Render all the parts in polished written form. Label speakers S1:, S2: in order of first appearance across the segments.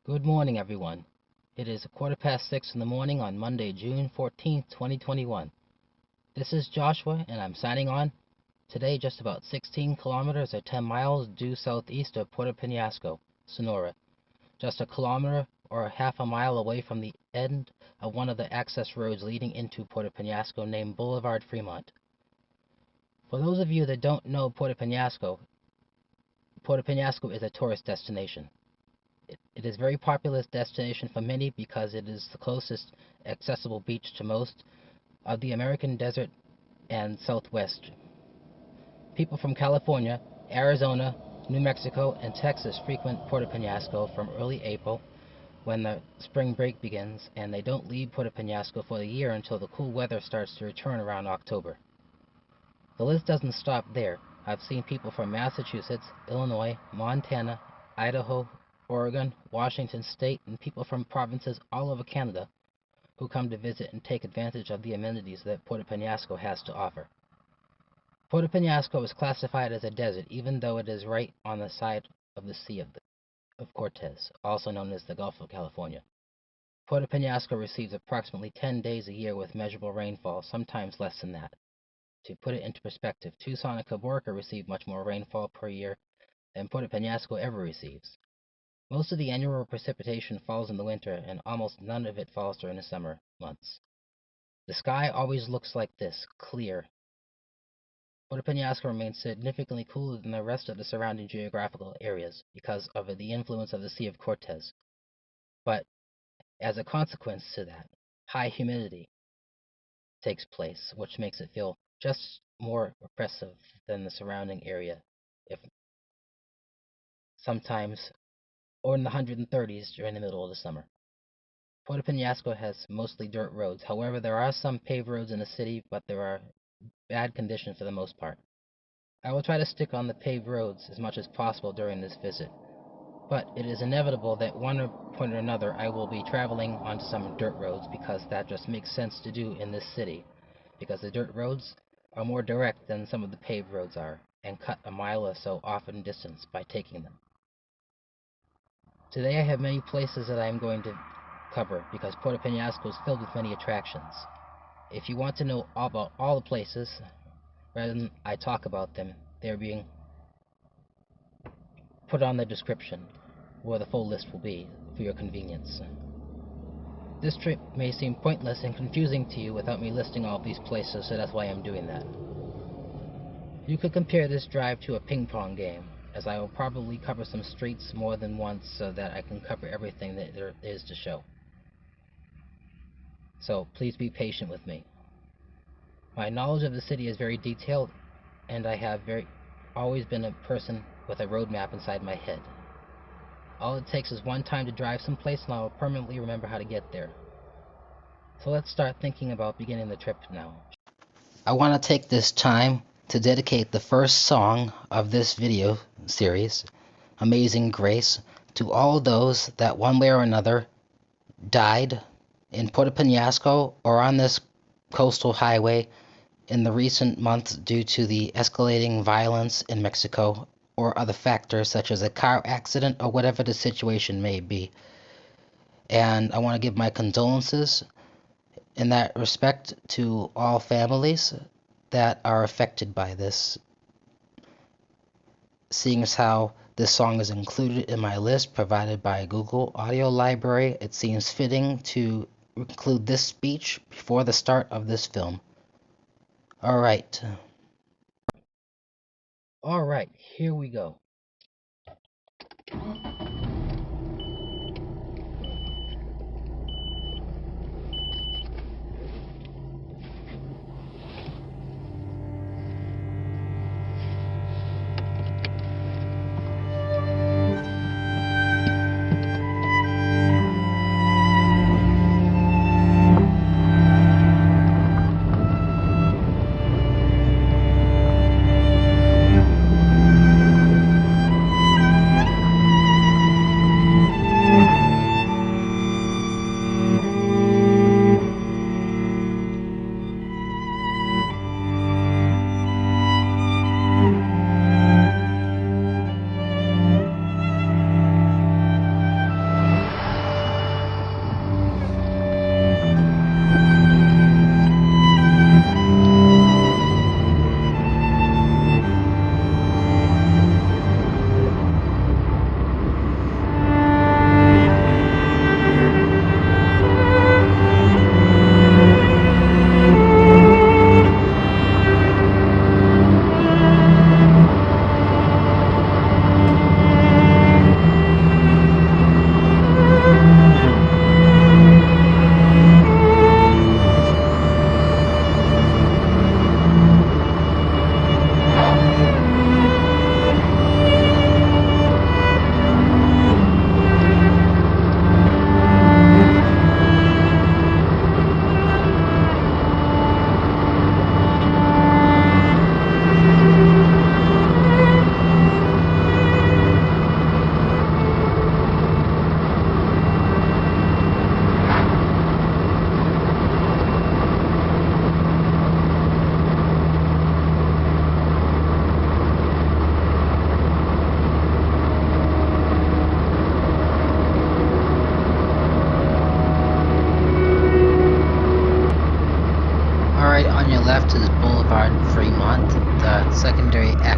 S1: Good morning, everyone. It is 6:15 in the morning on Monday, June 14th, 2021. This is Joshua, and I'm signing on. Today, just about 16 kilometers or 10 miles due southeast of Puerto Peñasco, Sonora. Just a kilometer or half a mile away from the end of one of the access roads leading into Puerto Peñasco named Boulevard Freemont. For those of you that don't know Puerto Peñasco is a tourist destination. It is a very popular destination for many because it is the closest accessible beach to most of the American desert and Southwest. People from California, Arizona, New Mexico, and Texas frequent Puerto Peñasco from early April when the spring break begins, and they don't leave Puerto Peñasco for the year until the cool weather starts to return around October. The list doesn't stop there. I've seen people from Massachusetts, Illinois, Montana, Idaho, Oregon, Washington State, and people from provinces all over Canada who come to visit and take advantage of the amenities that Puerto Peñasco has to offer. Puerto Peñasco is classified as a desert, even though it is right on the side of the Sea of Cortez, also known as the Gulf of California. Puerto Peñasco receives approximately 10 days a year with measurable rainfall, sometimes less than that. To put it into perspective, Tucson and Caborca receive much more rainfall per year than Puerto Peñasco ever receives. Most of the annual precipitation falls in the winter, and almost none of it falls during the summer months. The sky always looks like this, clear. Puerto Peñasco remains significantly cooler than the rest of the surrounding geographical areas because of the influence of the Sea of Cortez. But as a consequence to that, high humidity takes place, which makes it feel just more oppressive than the surrounding area, if sometimes or in the 130s during the middle of the summer. Puerto Peñasco has mostly dirt roads. However, there are some paved roads in the city, but there are bad conditions for the most part. I will try to stick on the paved roads as much as possible during this visit, but it is inevitable that one point or another I will be traveling onto some dirt roads because that just makes sense to do in this city, because the dirt roads are more direct than some of the paved roads are, and cut a mile or so off in distance by taking them. Today I have many places that I am going to cover because Puerto Peñasco is filled with many attractions. If you want to know all about all the places, rather than I talk about them, they're being put on the description, where the full list will be for your convenience. This trip may seem pointless and confusing to you without me listing all of these places, so that's why I'm doing that. You could compare this drive to a ping pong game, as I will probably cover some streets more than once so that I can cover everything that there is to show. So please be patient with me. My knowledge of the city is very detailed, and I have always been a person with a roadmap inside my head. All it takes is one time to drive someplace and I will permanently remember how to get there. So let's start thinking about beginning the trip now. I want to take this time to dedicate the first song of this video series, Amazing Grace, to all those that one way or another died in Puerto Peñasco or on this coastal highway in the recent months due to the escalating violence in Mexico or other factors such as a car accident or whatever the situation may be. And I want to give my condolences in that respect to all families that are affected by this. Seeing as how this song is included in my list provided by Google Audio Library, it seems fitting to include this speech before the start of this film. Alright, here we go.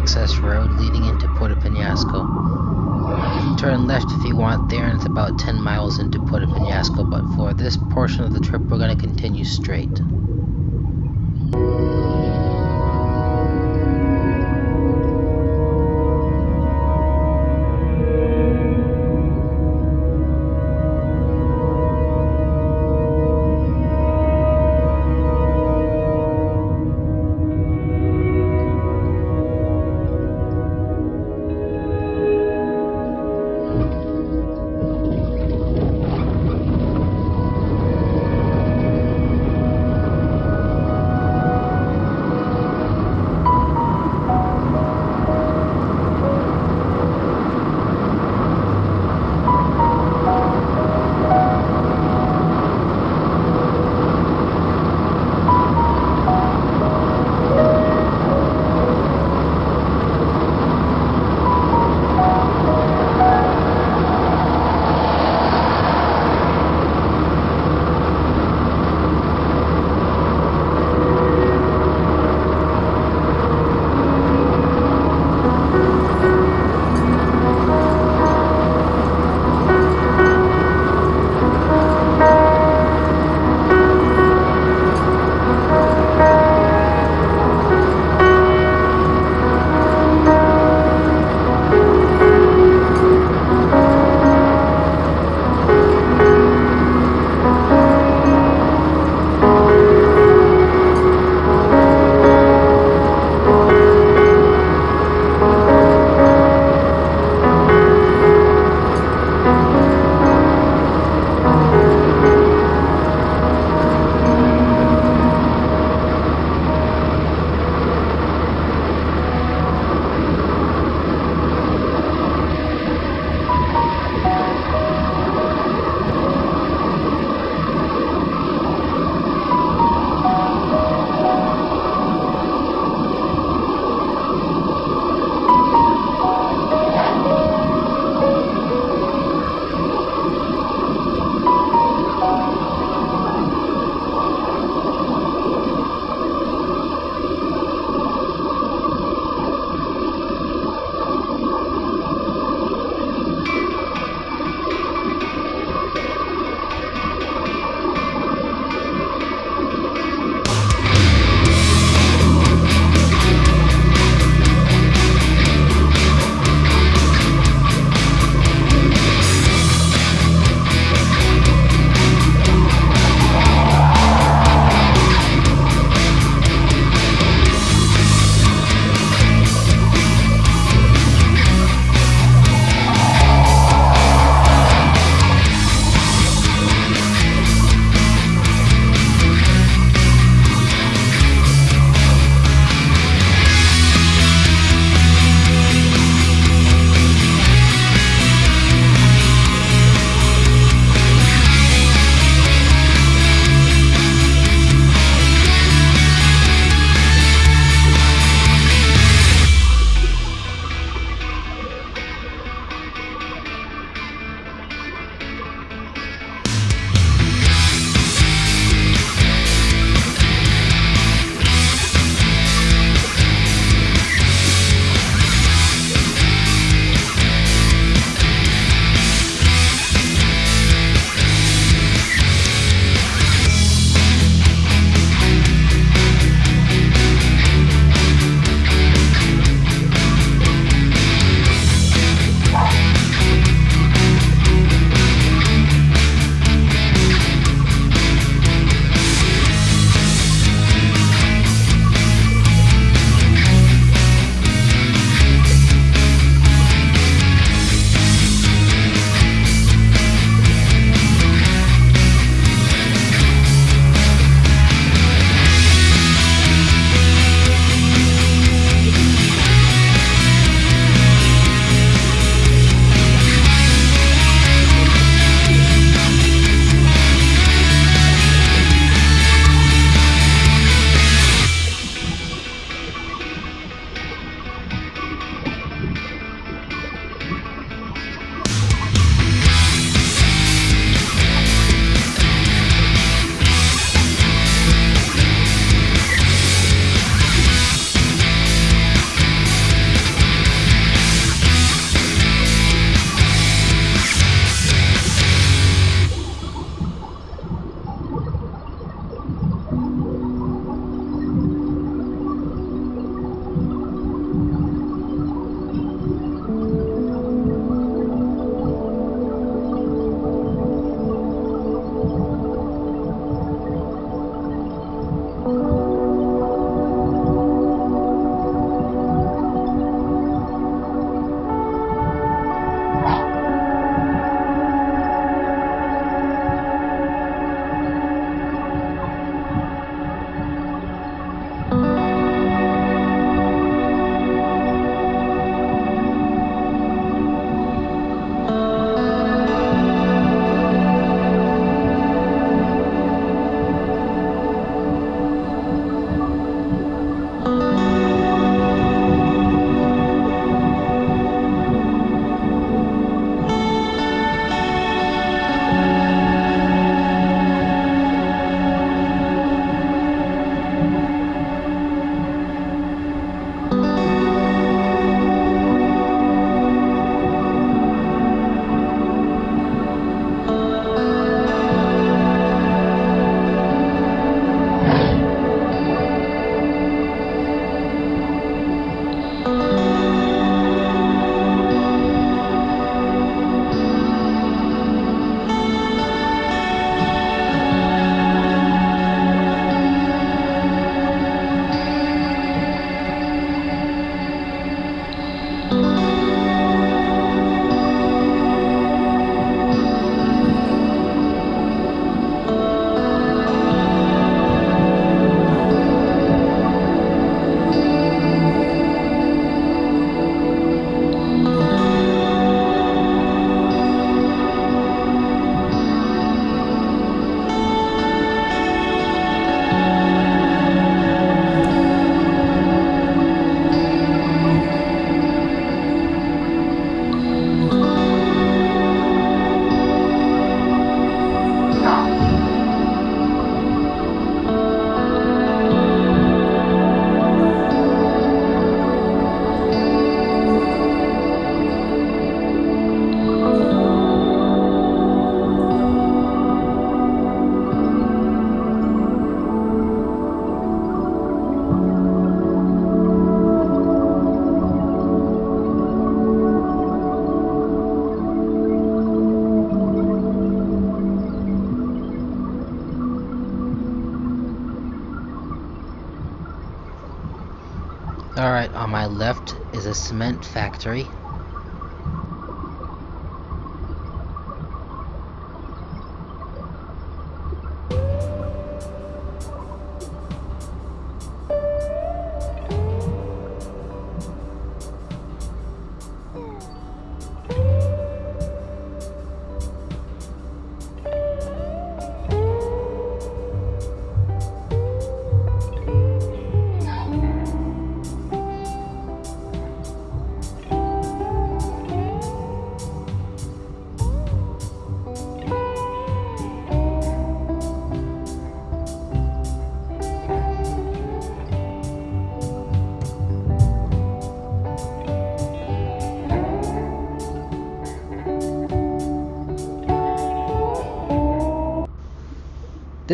S1: access road leading into Puerto Peñasco. You can turn left if you want there, and it's about 10 miles into Puerto Peñasco, but for this portion of the trip we're going to continue straight. on my left is a cement factory.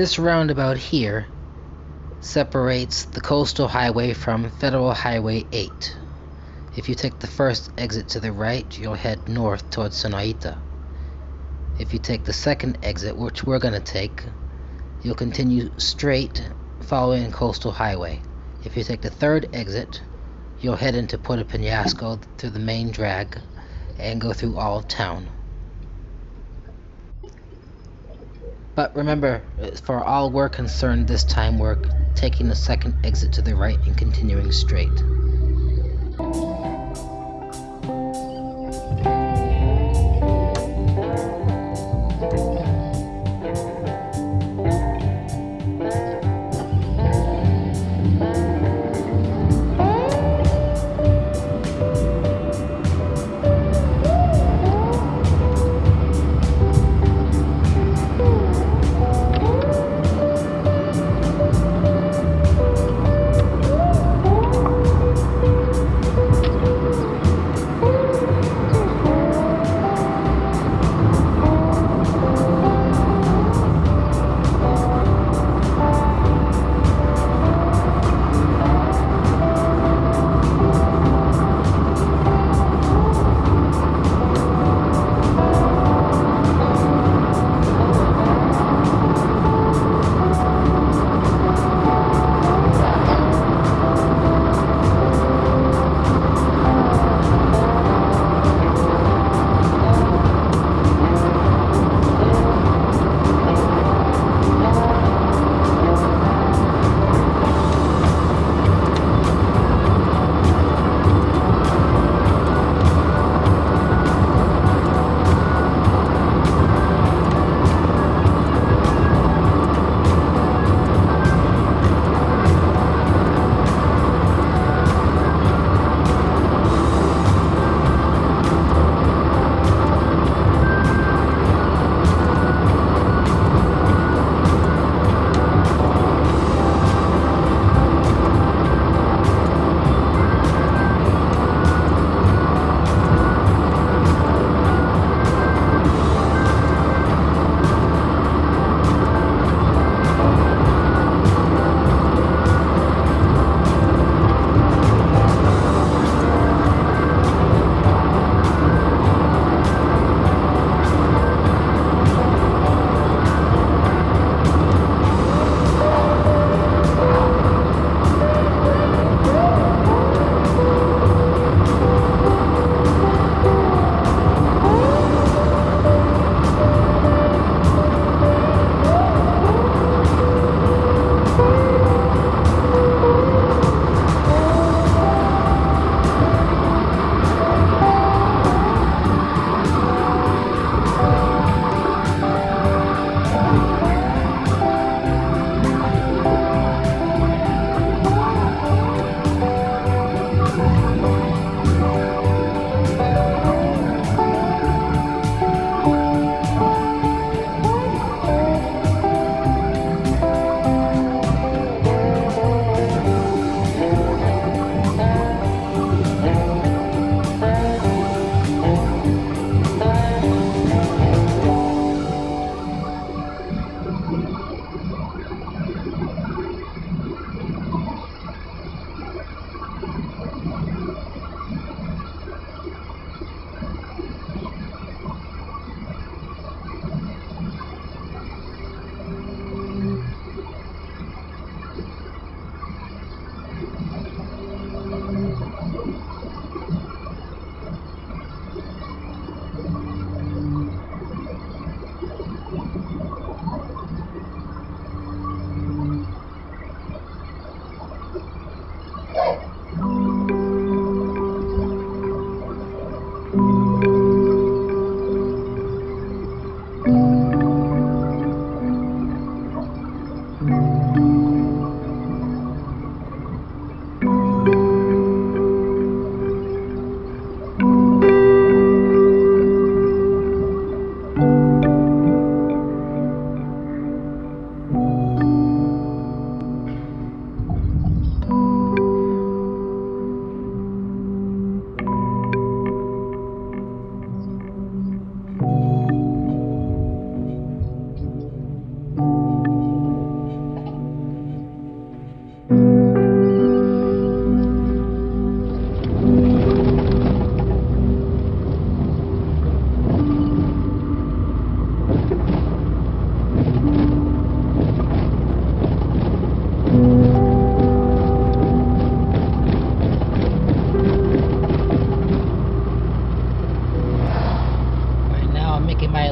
S1: This roundabout here separates the coastal highway from Federal Highway 8. If you take the first exit to the right, you'll head north towards Sonora. If you take the second exit, which we're going to take, you'll continue straight following coastal highway. If you take the third exit, you'll head into Puerto Peñasco through the main drag and go through all of town. But remember, for all we're concerned this time, we're taking the second exit to the right and continuing straight.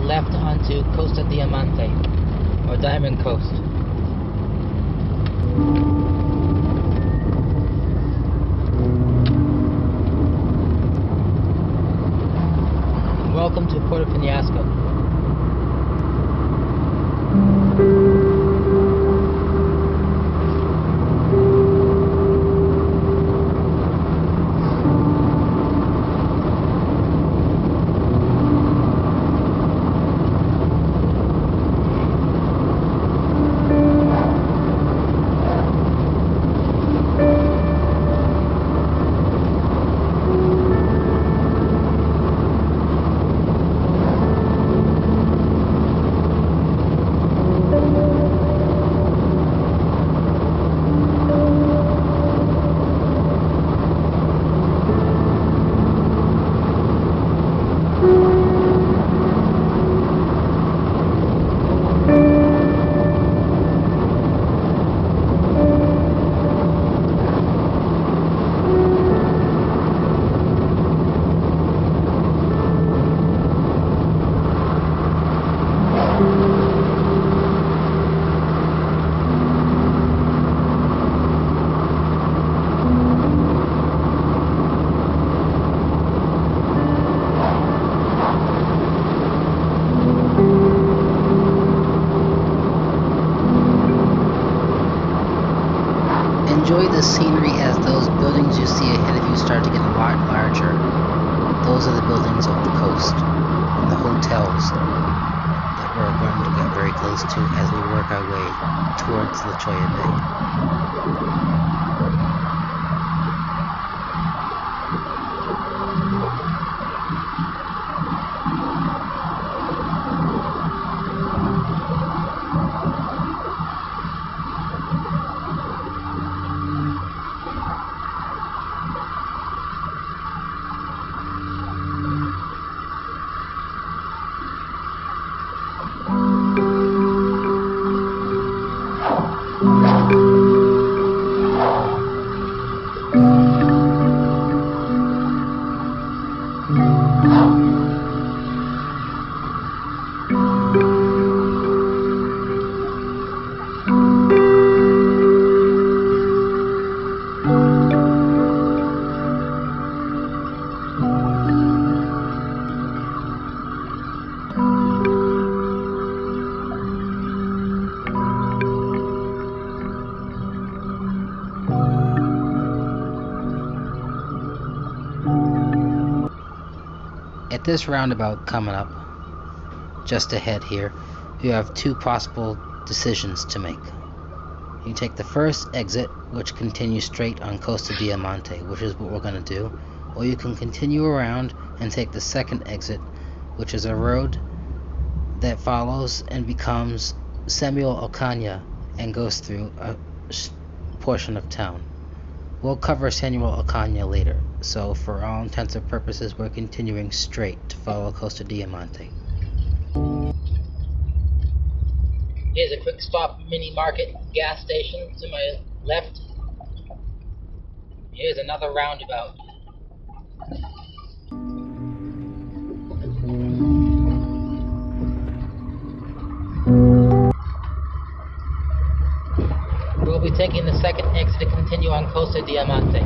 S1: left onto Costa Diamante, or Diamond Coast. Welcome to Puerto Peñasco. Enjoy the scenery as those buildings you see ahead of you start to get a lot larger. Those are the buildings of the coast and the hotels that we're going to get very close to as we work our way towards the Cholla Bay. At this roundabout coming up, just ahead here, you have two possible decisions to make. You take the first exit, which continues straight on Costa Diamante, which is what we're going to do, or you can continue around and take the second exit, which is a road that follows and becomes Ocaña and goes through a portion of town. We'll cover Ocaña later, so for all intents and purposes we're continuing straight to follow Costa Diamante. Here's a quick stop Mini-Market gas station to my left. Here's another roundabout. We'll be taking the second exit to continue on Costa Diamante.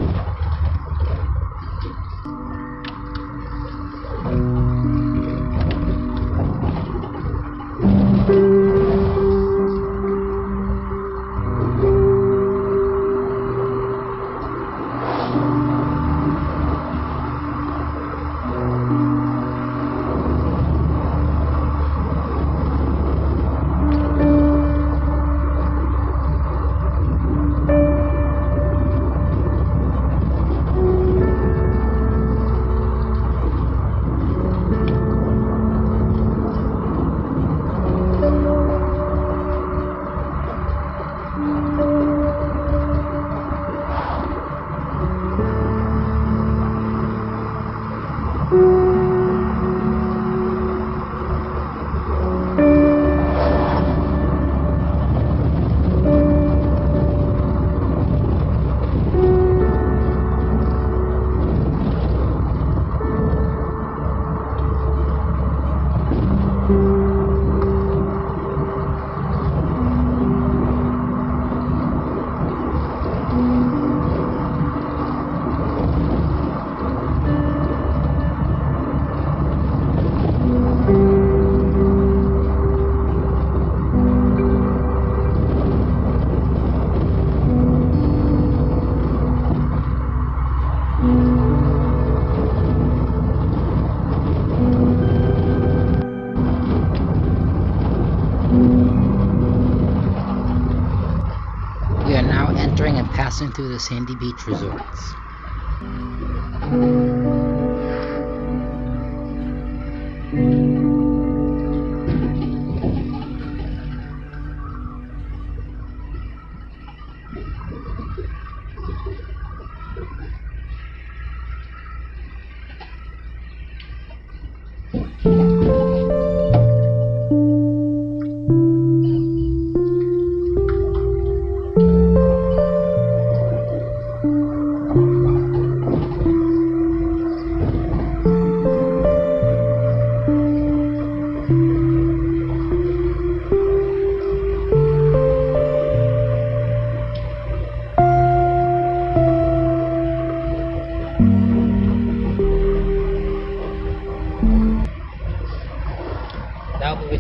S1: passing through the sandy beach resorts.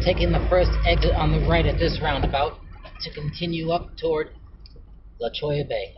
S1: Taking the first exit on the right at this roundabout to continue up toward La Cholla Bay.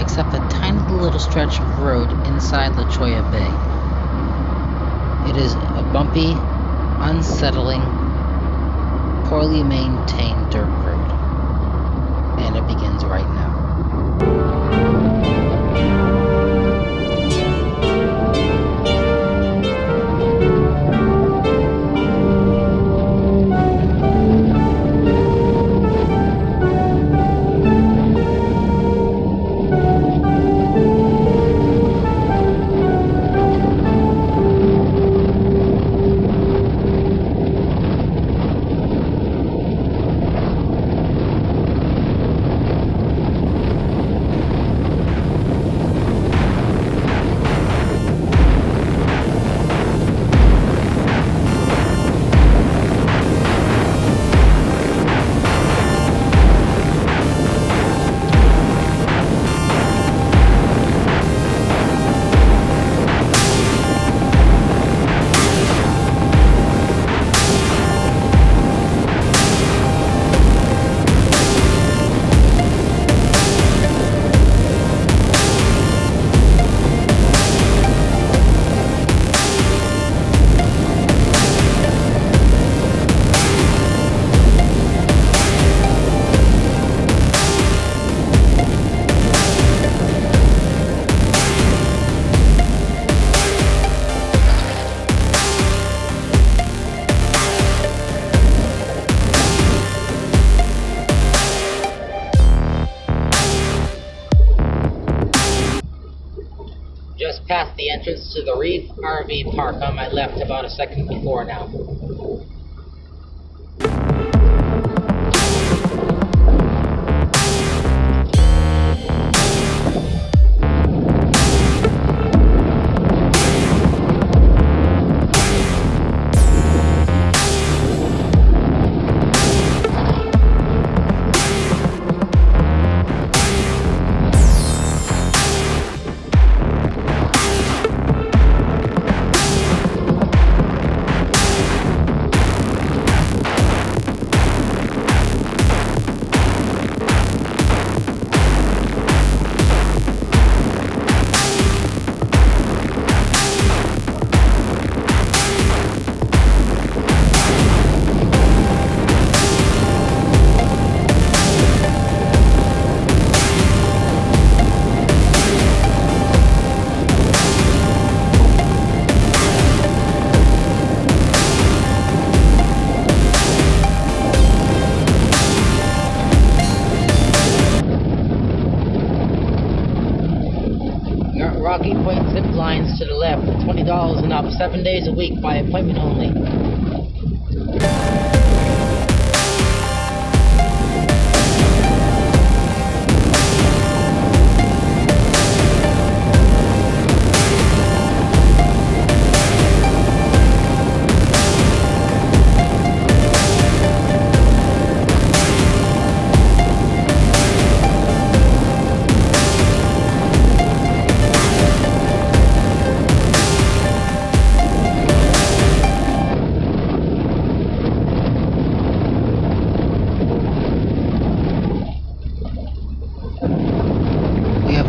S1: Except a tiny little stretch of road inside La Cholla Bay. It is a bumpy, unsettling, poorly maintained dirt road, and it begins right now. past the entrance to the Reef RV Park on my left about a second before now. Rocky Point zip lines to the left, $20 and up, 7 days a week by appointment only.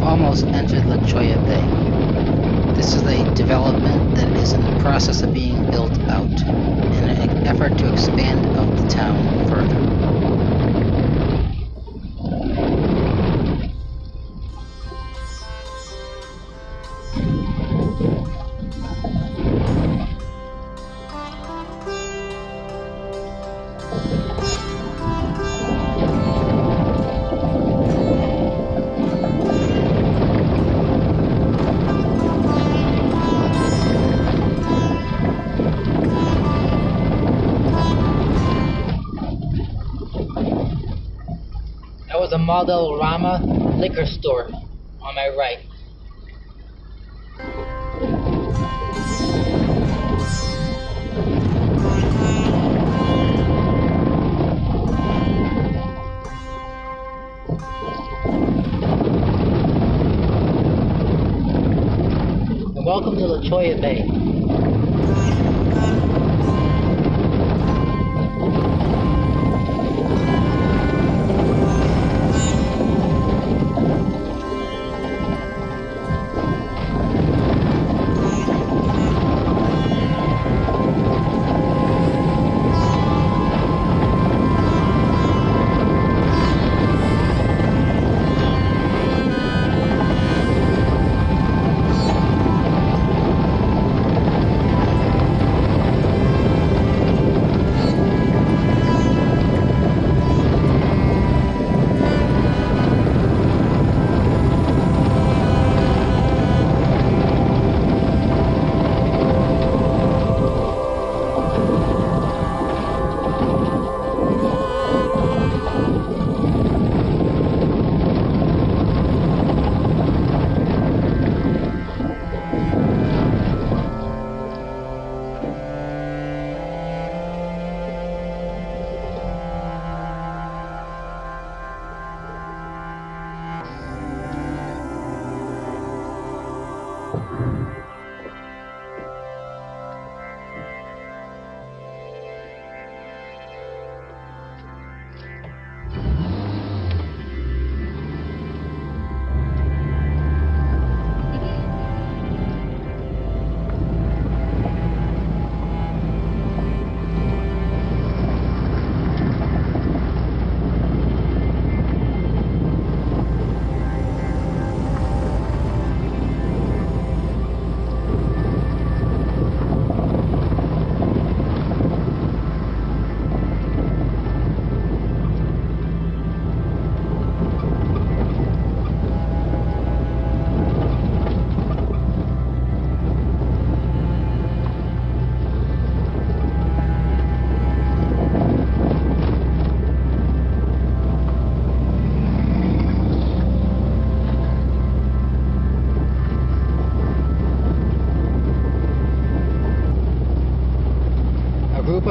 S1: Almost entered La Cholla Bay. This is a development that is in the process of being built out in an effort to expand out the town further. A Model Rama liquor store on my right. And welcome to La Cholla Bay.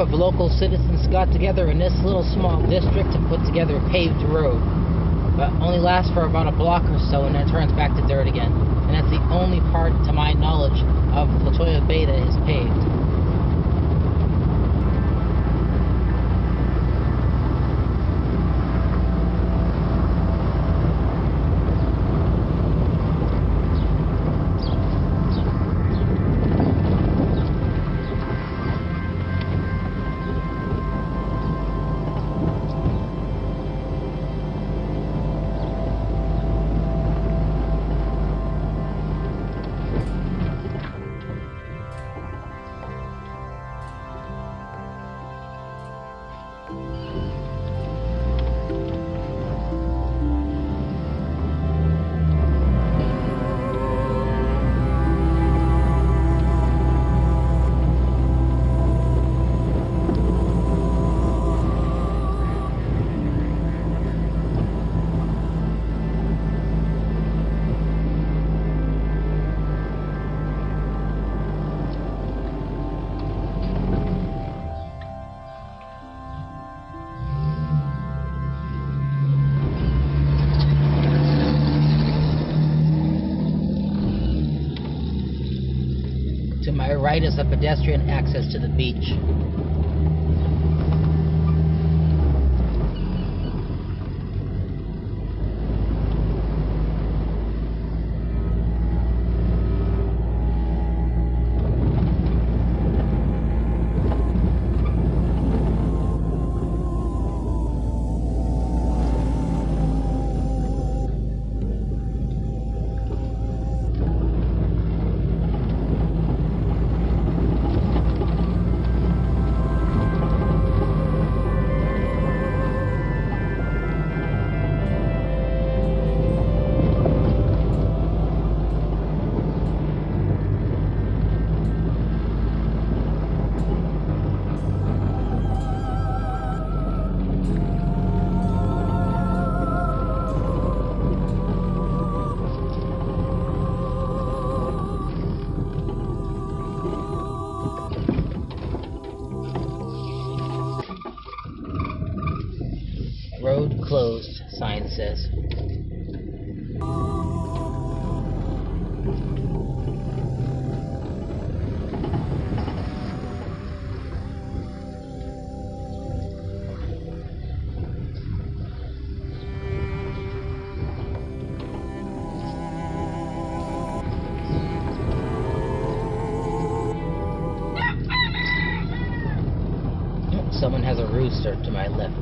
S1: of local citizens got together in this little small district to put together a paved road. But only lasts for about a block or so and then turns back to dirt again. And that's the only part, to my knowledge, of the Cholla Bay that is paved. To my right is the pedestrian access to the beach. Road closed, sign says. Someone has a rooster to my left.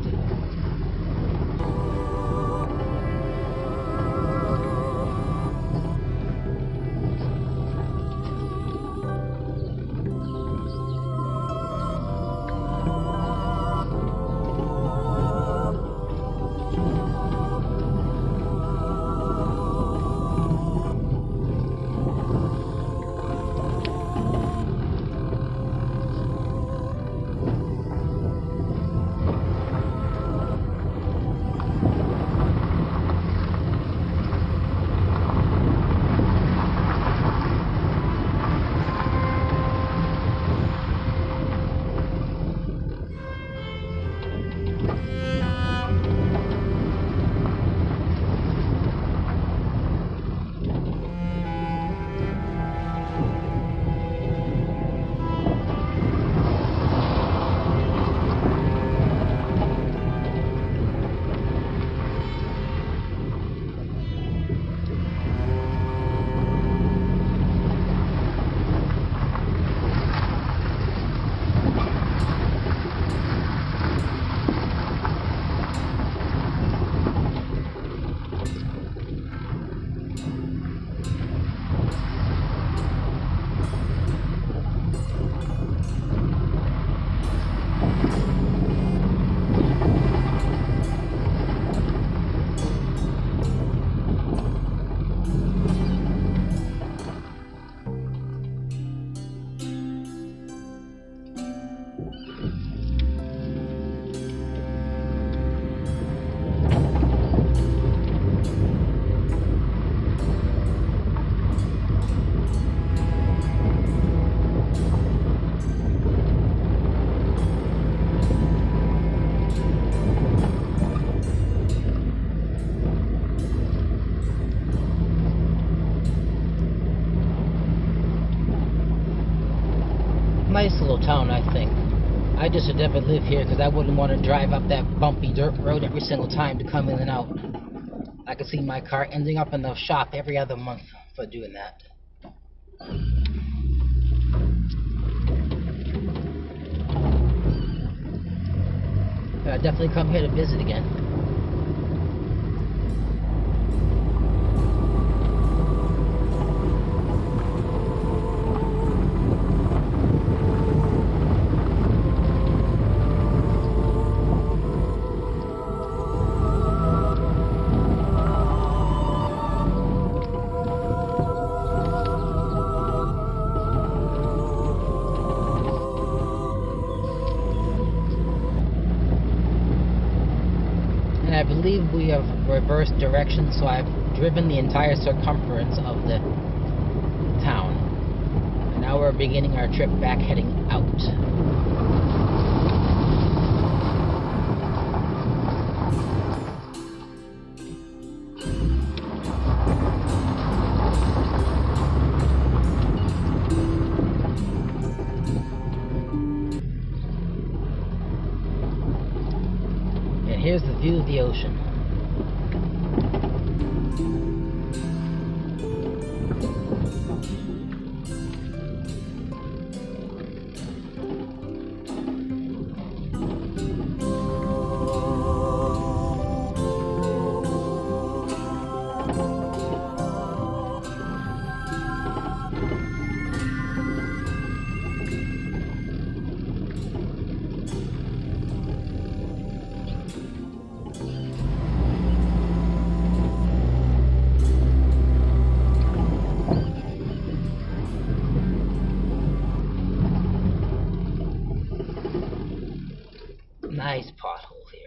S1: nice little town, I think. I just would never live here because I wouldn't want to drive up that bumpy dirt road every single time to come in and out. I could see my car ending up in the shop every other month for doing that. But I'd definitely come here to visit again. I believe we have reversed direction, so I've driven the entire circumference of the town. And now we're beginning our trip back heading out. Here's the view of the ocean. Nice pothole here.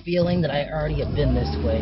S1: Feeling that I already have been this way.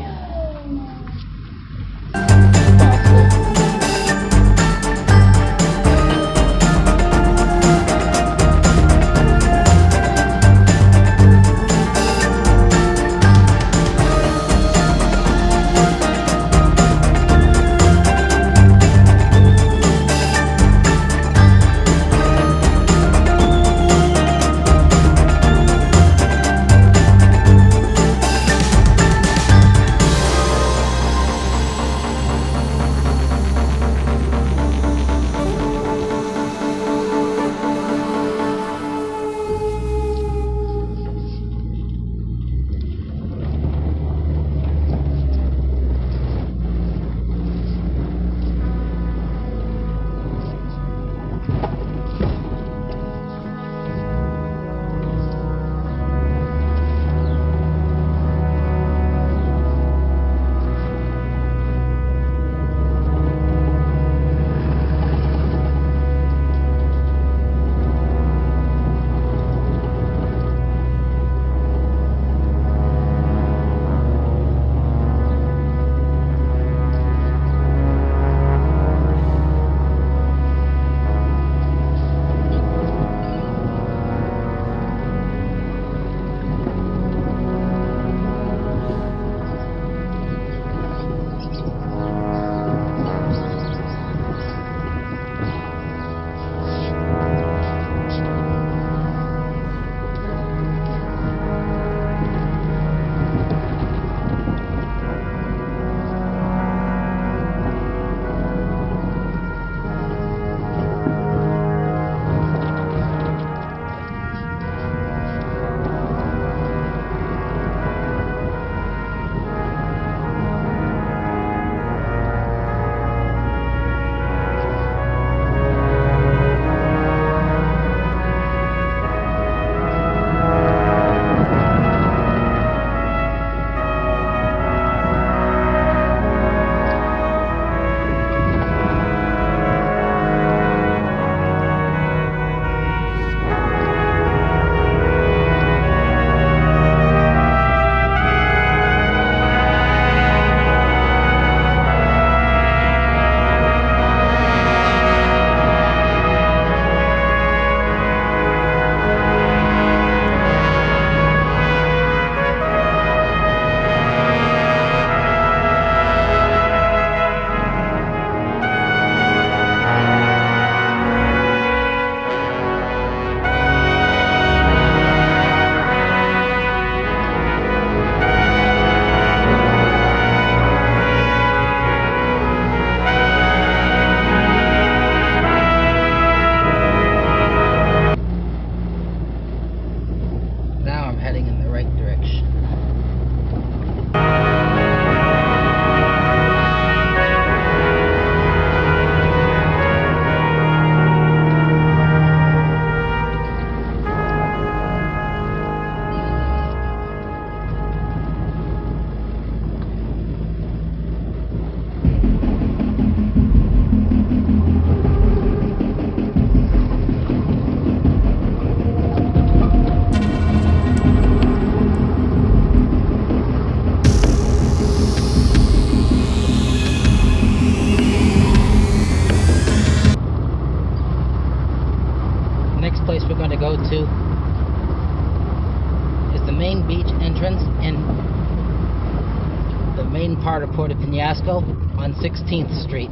S1: main part of Puerto Peñasco on 16th Street.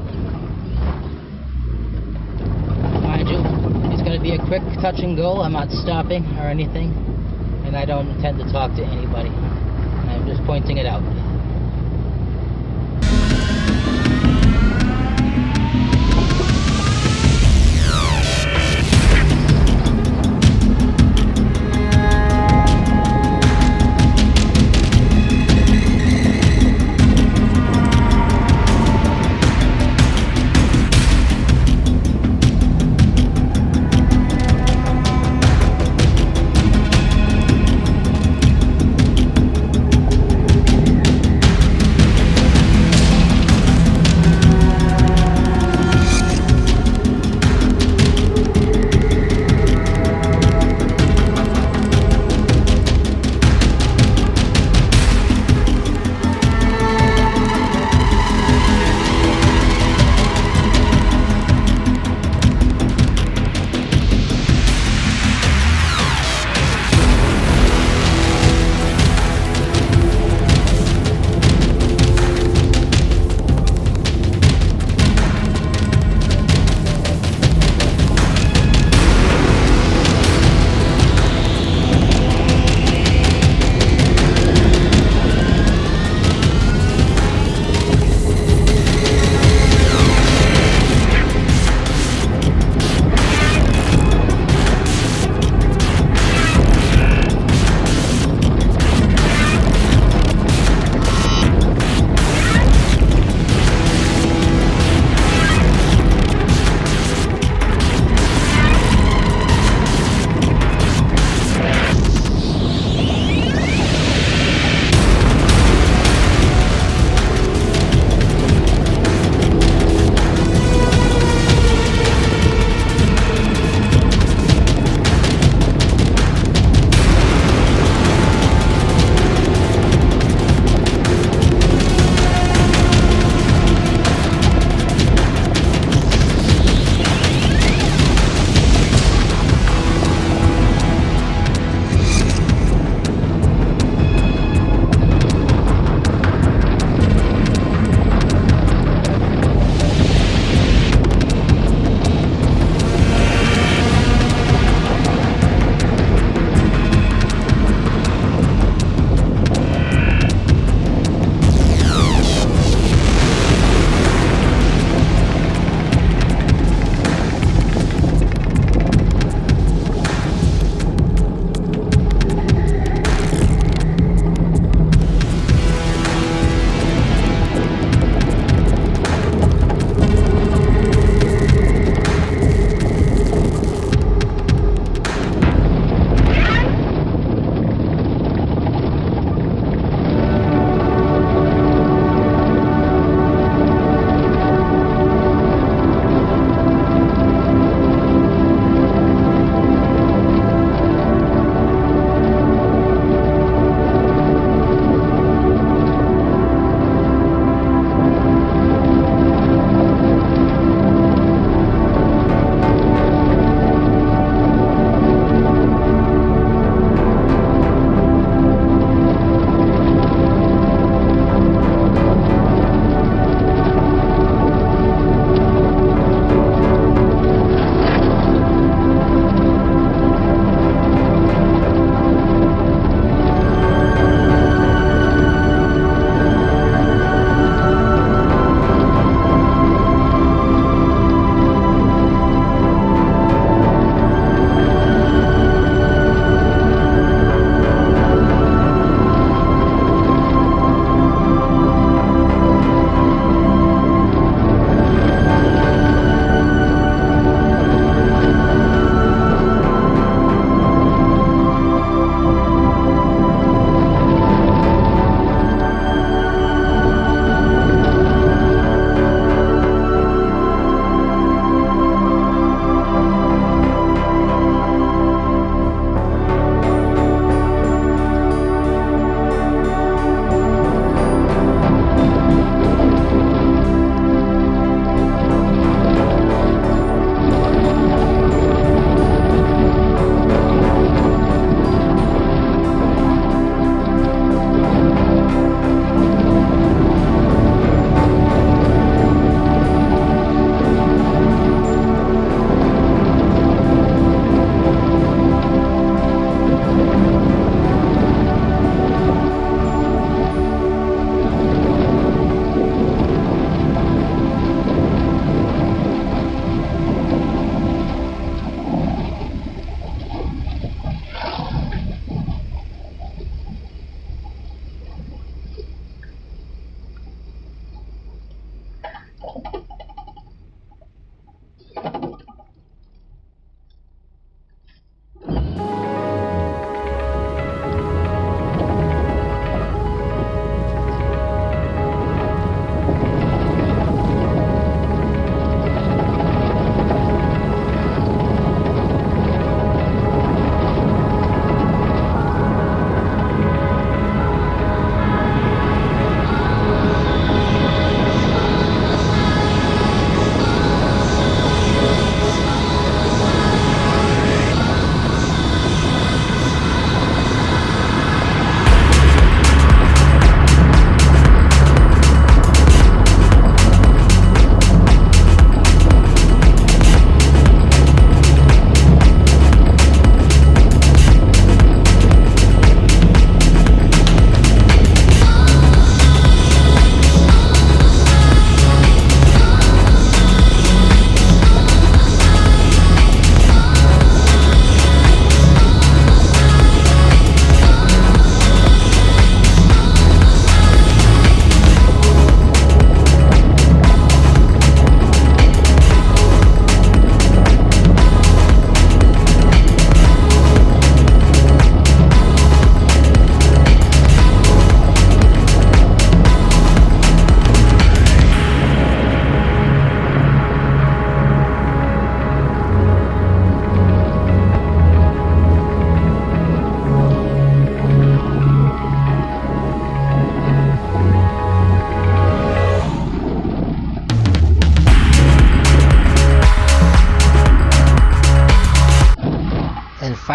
S1: Mind you, it's going to be a quick touch and go. I'm not stopping or anything, and I don't intend to talk to anybody. I'm just pointing it out.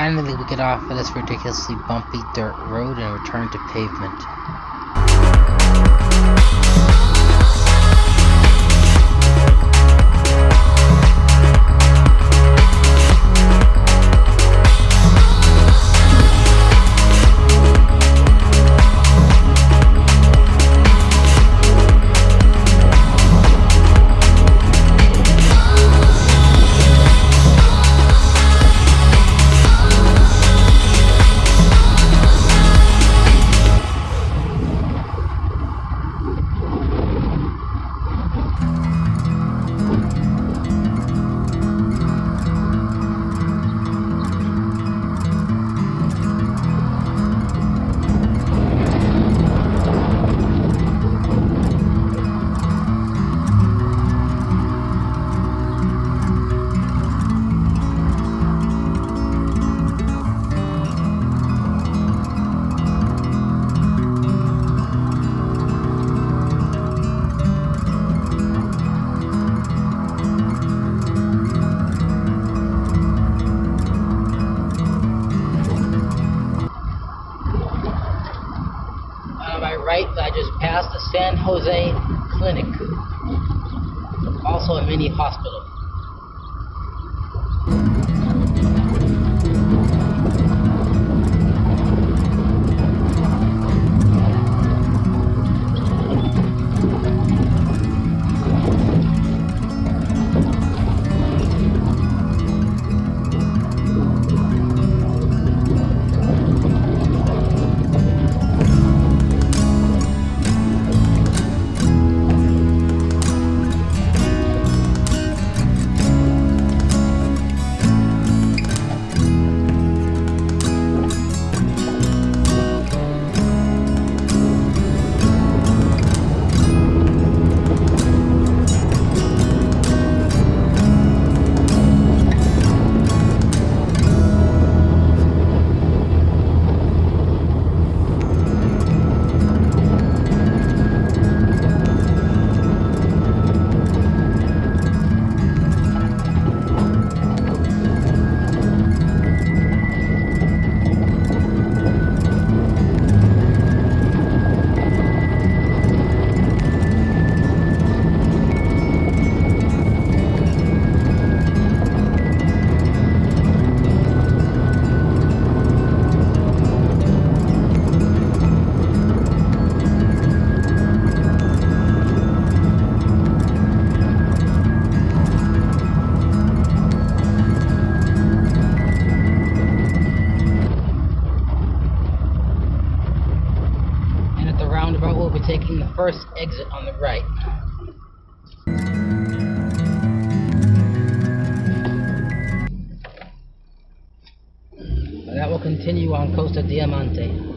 S1: Finally, we get off of this ridiculously bumpy dirt road and return to pavement. I just passed the San Jose Clinic, also a mini hospital. Roundabout, we'll be taking the first exit on the right. And that will continue on Costa Diamante.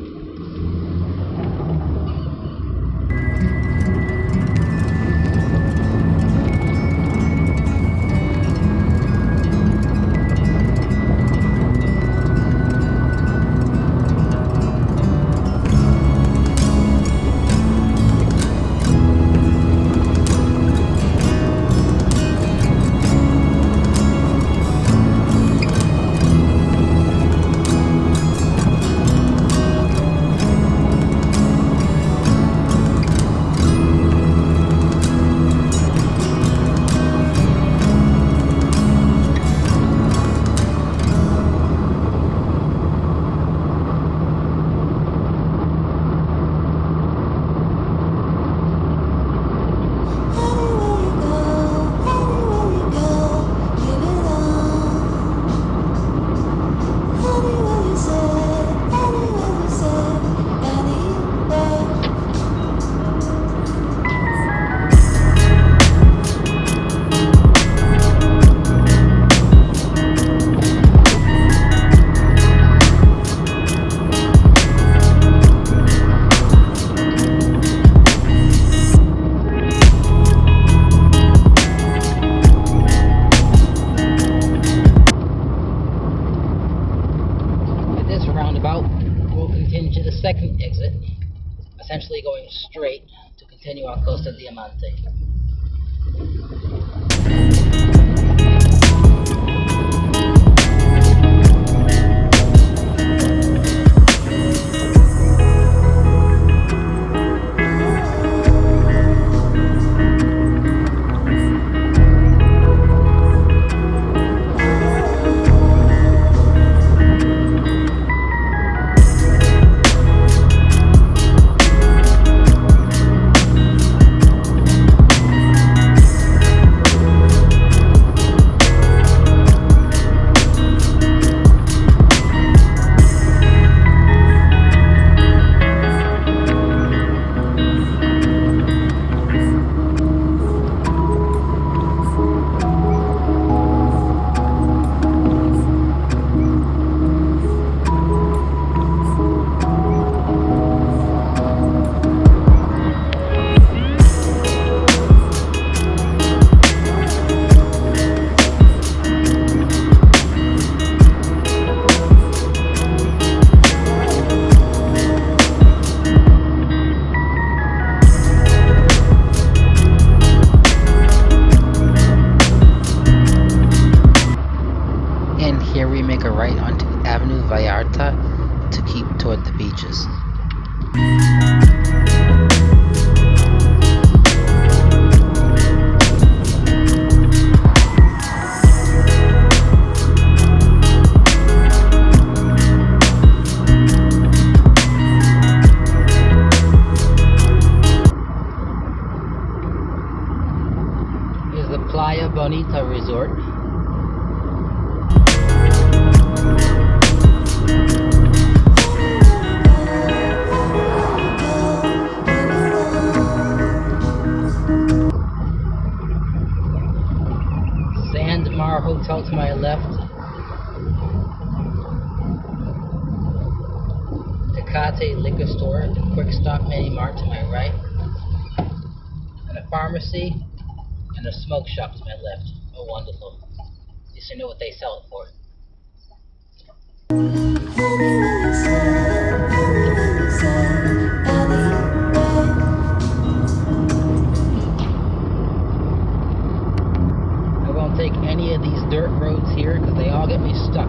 S1: Second exit, essentially going straight to continue on Costa Diamante. Playa Bonita Resort. Sandmar Hotel to my left. Tecate Liquor Store and Quick Stop Mini-Mart to my right. And a pharmacy and a smoke shop to my left. Oh, wonderful. At least I know what they sell it for. I won't take any of these dirt roads here because they all get me stuck.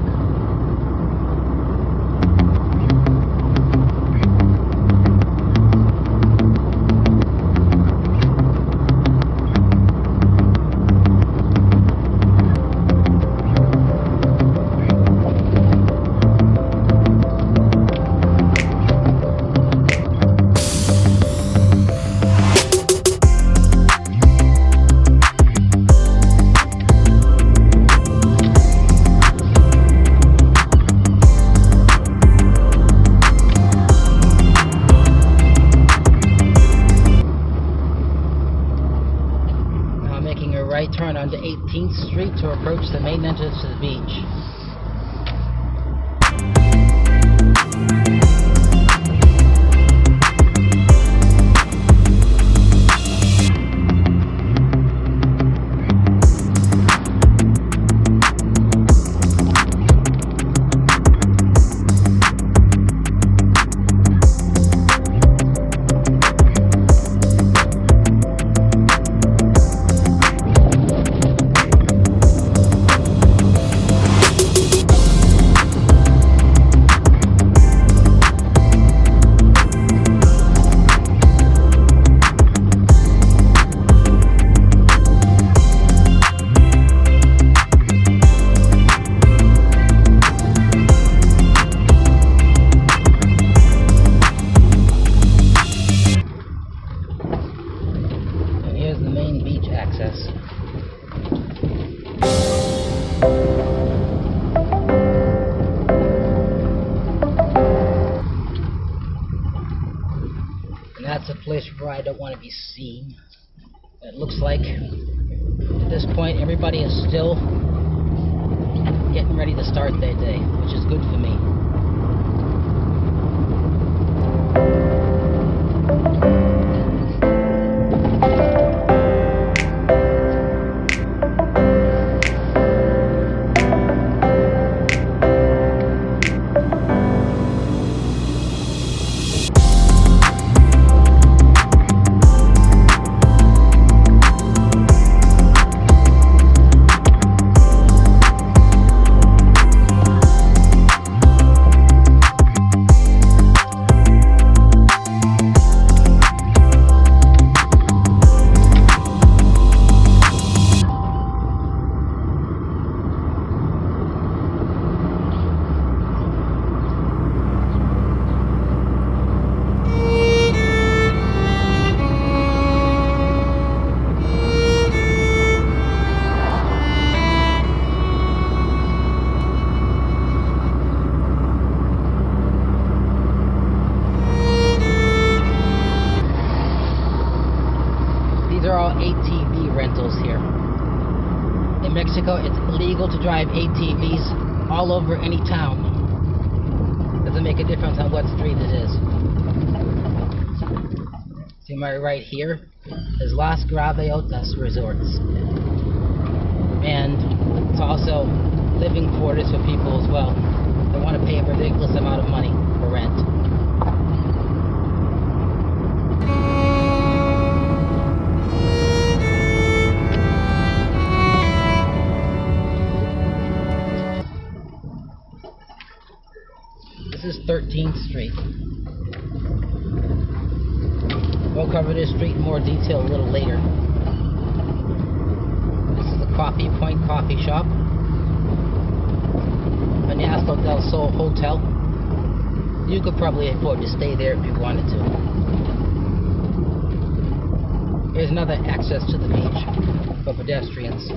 S1: Right turn onto 18th Street to approach the main entrance to the beach. That's a place where I don't want to be seen. It looks like at this point everybody is still getting ready to start their day, which is good for me. ATV rentals here. In Mexico, it's illegal to drive ATVs all over any town. Doesn't make a difference on what street it is. See my right here is Las Graviotas Resorts. And it's also living quarters for people as well. They want to pay a ridiculous amount of money for rent. This is 13th Street. We'll cover this street in more detail a little later. This is the Coffee Point Coffee Shop. Peñasco del Sol Hotel. You could probably afford to stay there if you wanted to. Here's another access to the beach. for pedestrians.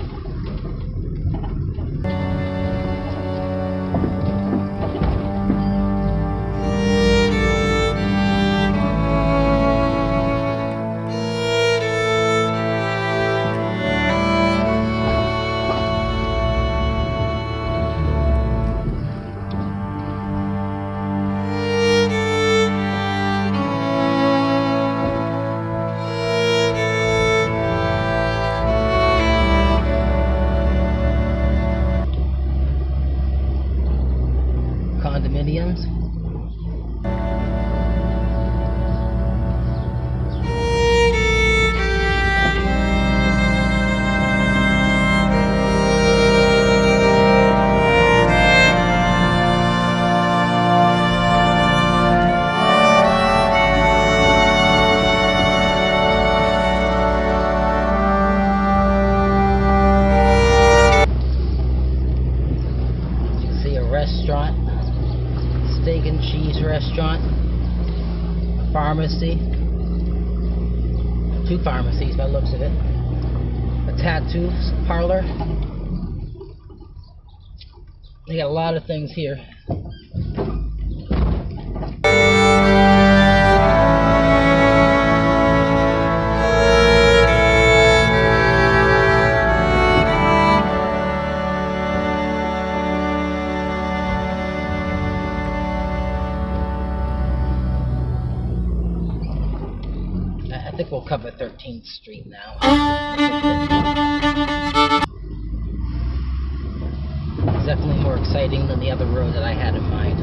S1: Condominiums. You can see a restaurant. Steak and cheese restaurant, a pharmacy, 2 pharmacies by the looks of it, a tattoo parlor. They got a lot of things here. I think we'll cover 13th Street now. It's definitely more exciting than the other road that I had in mind.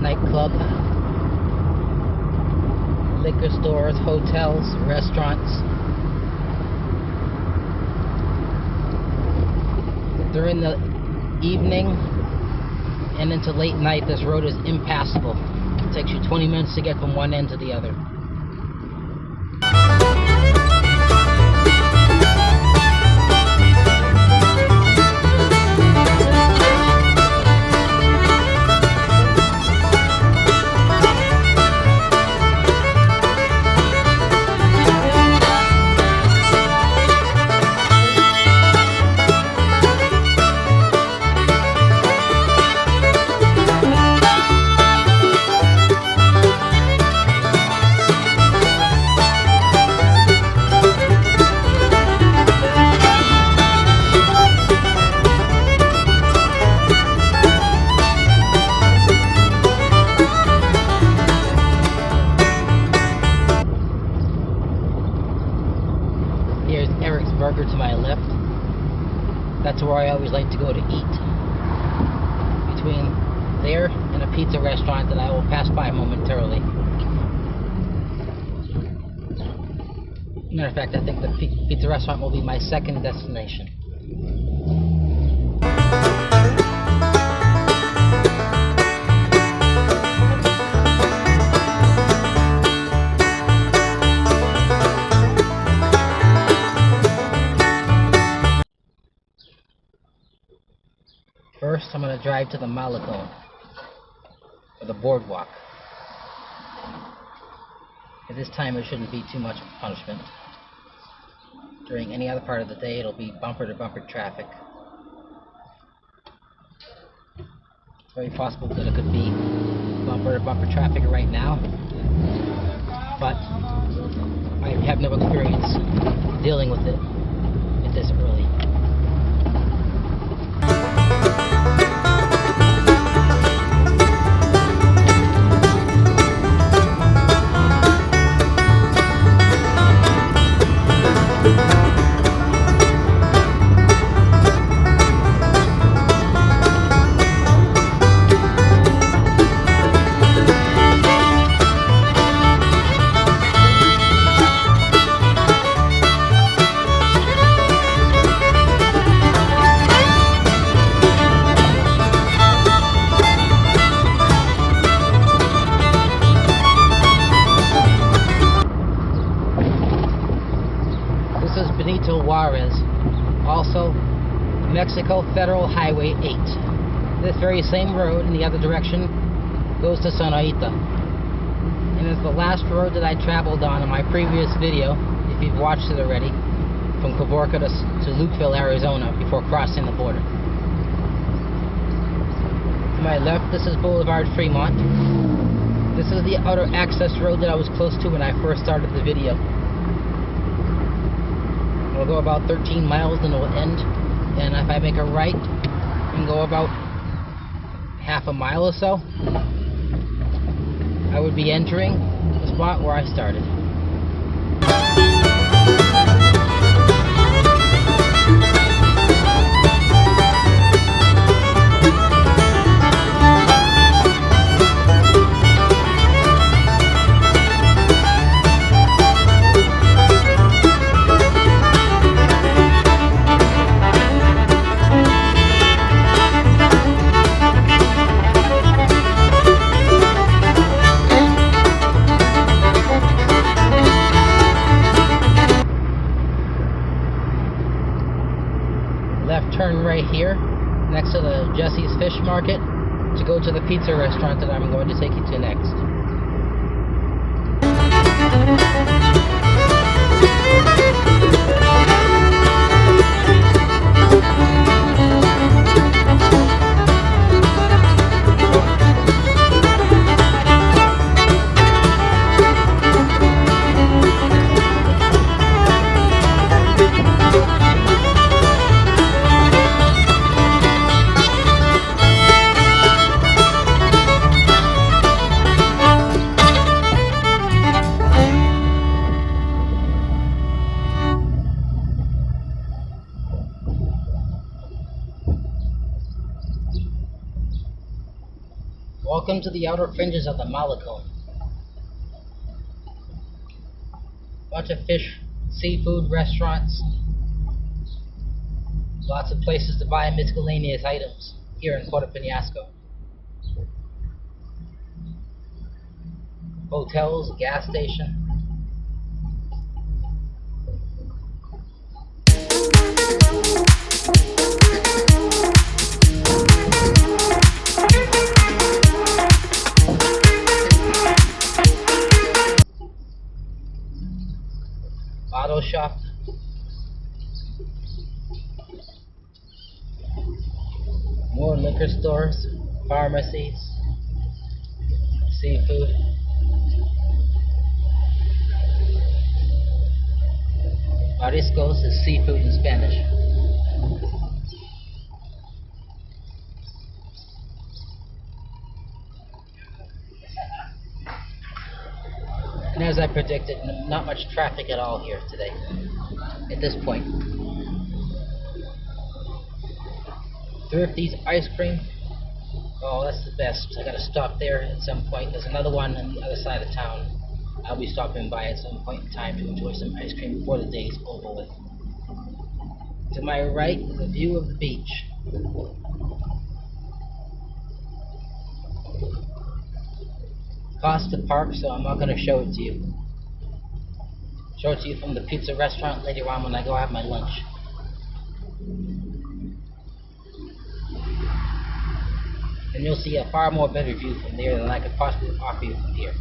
S1: Nightclub, liquor stores, hotels, restaurants. During the evening and into late night, this road is impassable. It takes you 20 minutes to get from one end to the other. Here's Erick's Burger to my left. That's where I always like to go to eat. Between there and a pizza restaurant that I will pass by momentarily. Matter of fact, I think the pizza restaurant will be my second destination. First, I'm going to drive to the Malecón, or the Boardwalk. At this time, it shouldn't be too much of a punishment. During any other part of the day, it'll be bumper-to-bumper traffic. It's very possible that it could be bumper-to-bumper traffic right now, but I have no experience dealing with it at this early. Juarez. Also, Mexico Federal Highway 8. This very same road in the other direction goes to Sonora. And it's the last road that I traveled on in my previous video, if you've watched it already, from Caborca to Lukeville, Arizona, before crossing the border. To my left, this is Boulevard Freemont. This is the outer access road that I was close to when I first started the video. It'll go about 13 miles and it'll end, and if I make a right and go about half a mile or so, I would be entering the spot where I started. Turn right here next to the Jesse's Fish Market to go to the pizza restaurant that I'm going to take you to next. Welcome to the outer fringes of the Malecón. Bunch of fish, seafood restaurants, lots of places to buy miscellaneous items here in Puerto Peñasco. Hotels, gas station. Auto shop. More liquor stores, pharmacies, seafood. Mariscos is seafood in Spanish. And as I predicted, not much traffic at all here today, at this point. Thrifty's ice cream. Oh, that's the best. I gotta stop there at some point. There's another one on the other side of town. I'll be stopping by at some point in time to enjoy some ice cream before the day is over with. To my right is a view of the beach. Costa Park, so I'm not going to show it to you. Show it to you from the pizza restaurant later on when I go have my lunch. And you'll see a far more better view from there than I could possibly offer you from here.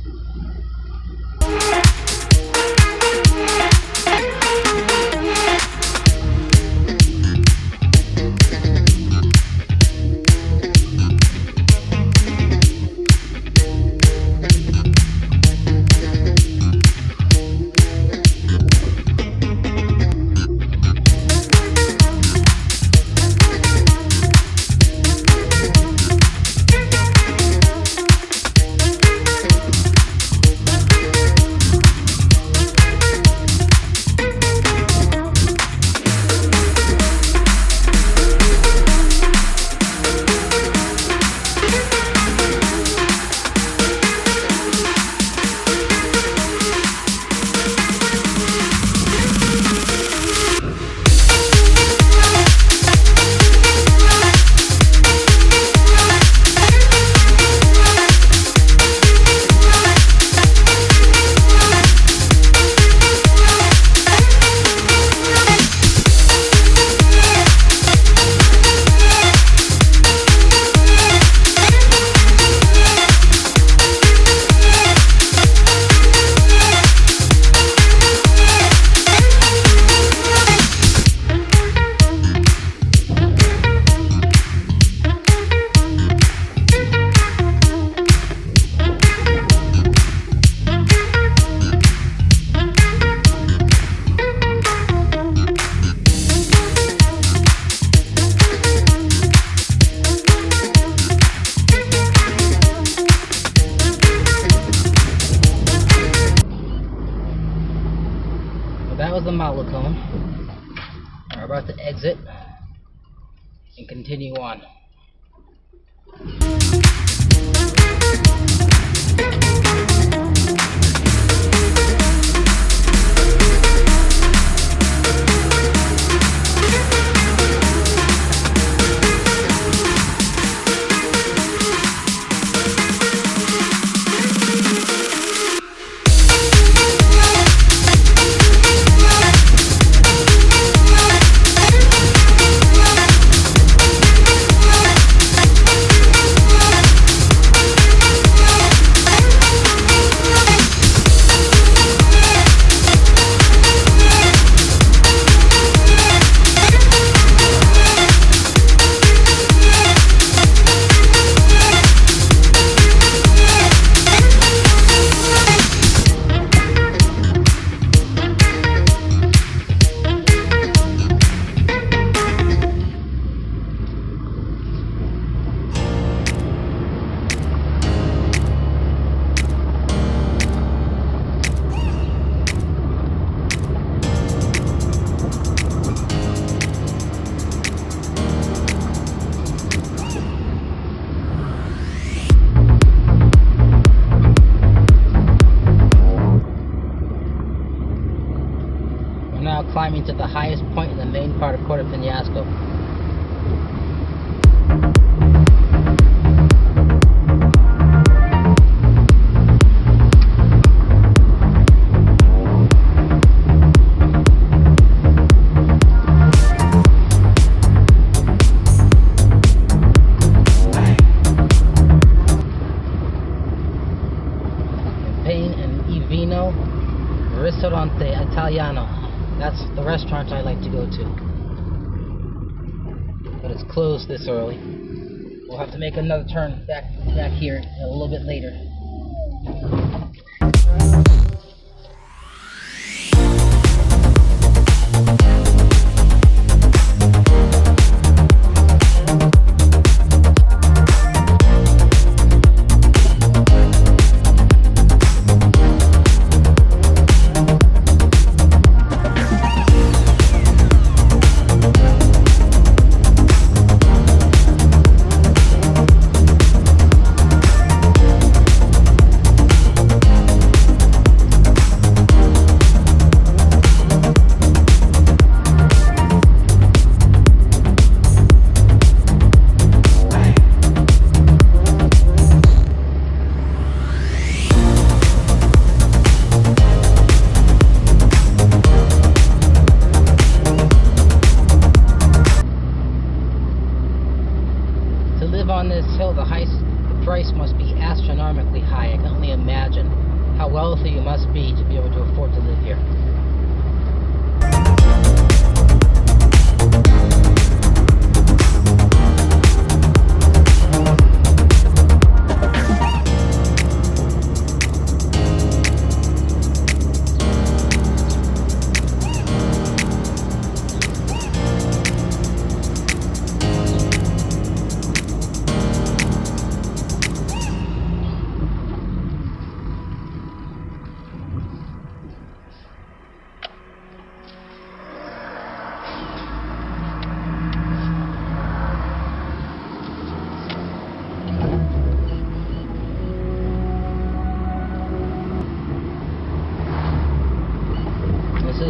S1: that was the Malecón. We're about to exit and continue on. Climbing to the highest point in the main part of Puerto Peñasco. Pane and Vino, Ristorante Italiano. That's the restaurant I like to go to. But it's closed this early. We'll have to make another turn back here a little bit later. Price must be astronomically high. I can only imagine how wealthy you must be to be able to afford to live here.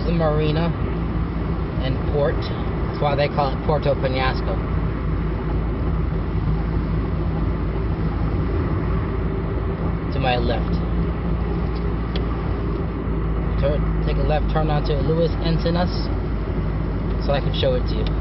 S1: Marina and port. That's why they call it Puerto Peñasco. To my left. Take a left turn onto Luis Encinas so I can show it to you.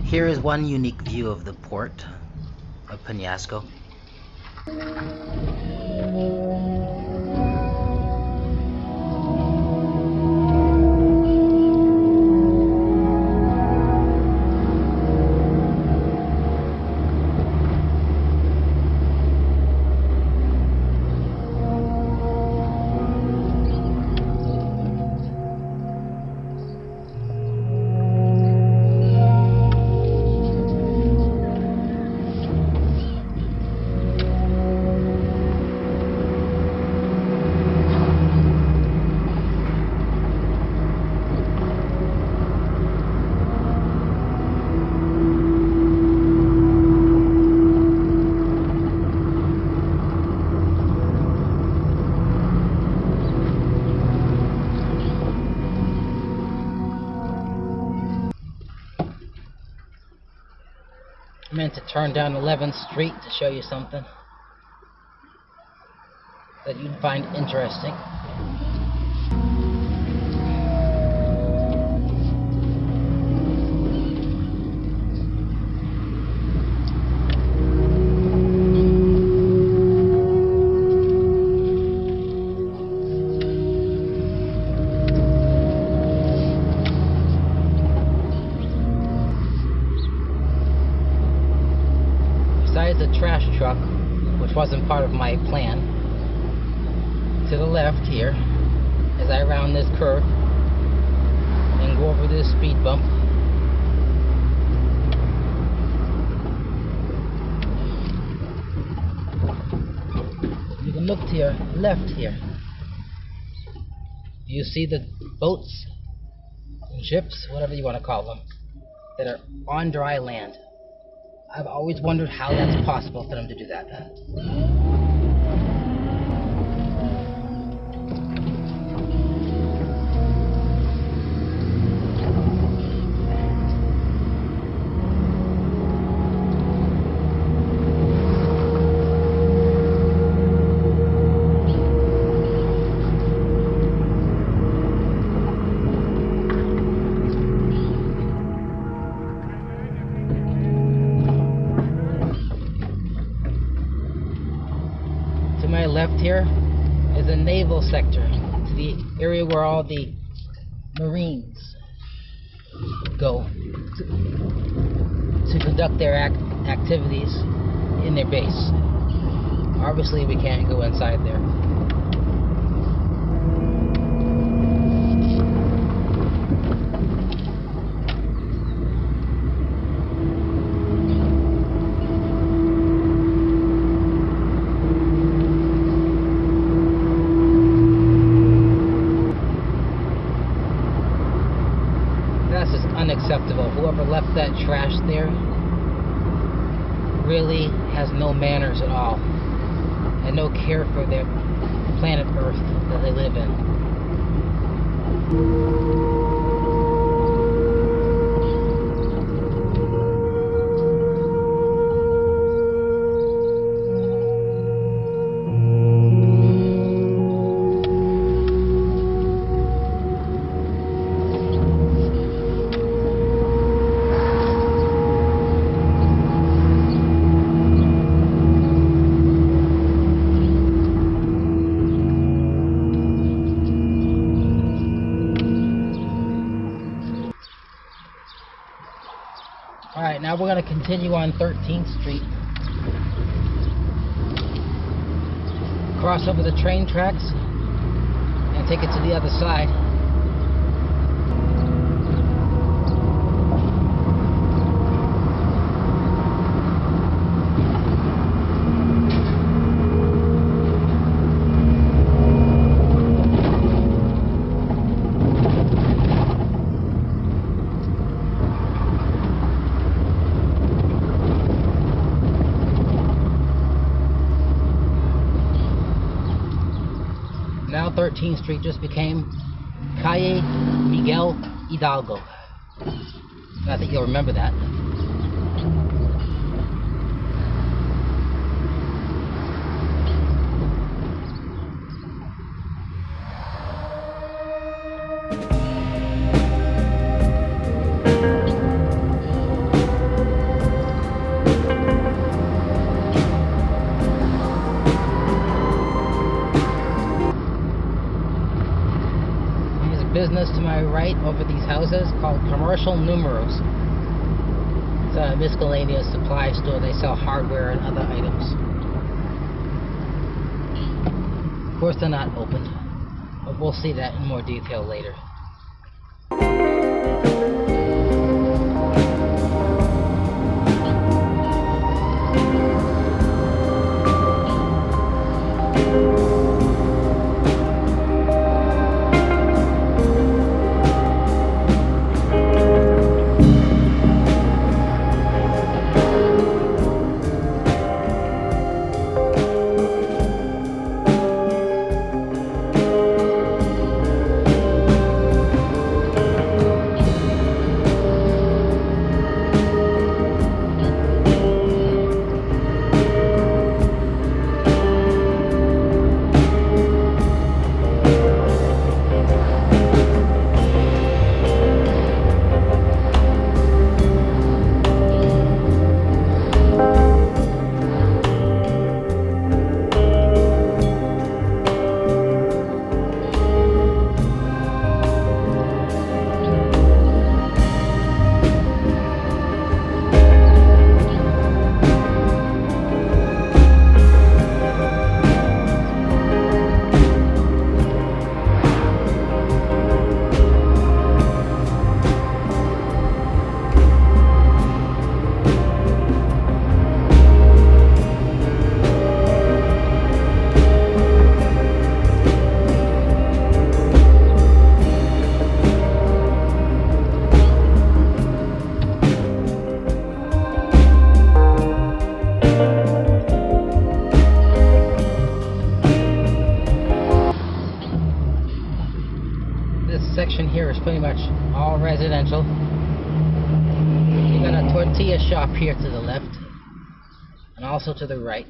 S1: Here is one unique view of the port of Peñasco. I meant to turn down 11th Street to show you something that you'd find interesting. Besides the trash truck, which wasn't part of my plan, to the left here, as I round this curve and go over this speed bump, you can look to your left here. You see the boats, ships, whatever you want to call them, that are on dry land. I've always wondered how that's possible for them to do that. Left here is a naval sector, to the area where all the Marines go to conduct their activities in their base. Obviously we can't go inside there. Unacceptable. Whoever left that trash there really has no manners at all and no care for their planet Earth that they live in. Alright, now we're going to continue on 13th Street. Cross over the train tracks and take it to the other side. Now 13th Street just became Calle Miguel Hidalgo. I think you'll remember that. my right over these houses called Commercial Numeros. It's a miscellaneous supply store. They sell hardware and other items. Of course, they're not open, but we'll see that in more detail later. Here is pretty much all residential. You got a tortilla shop here to the left and also to the right.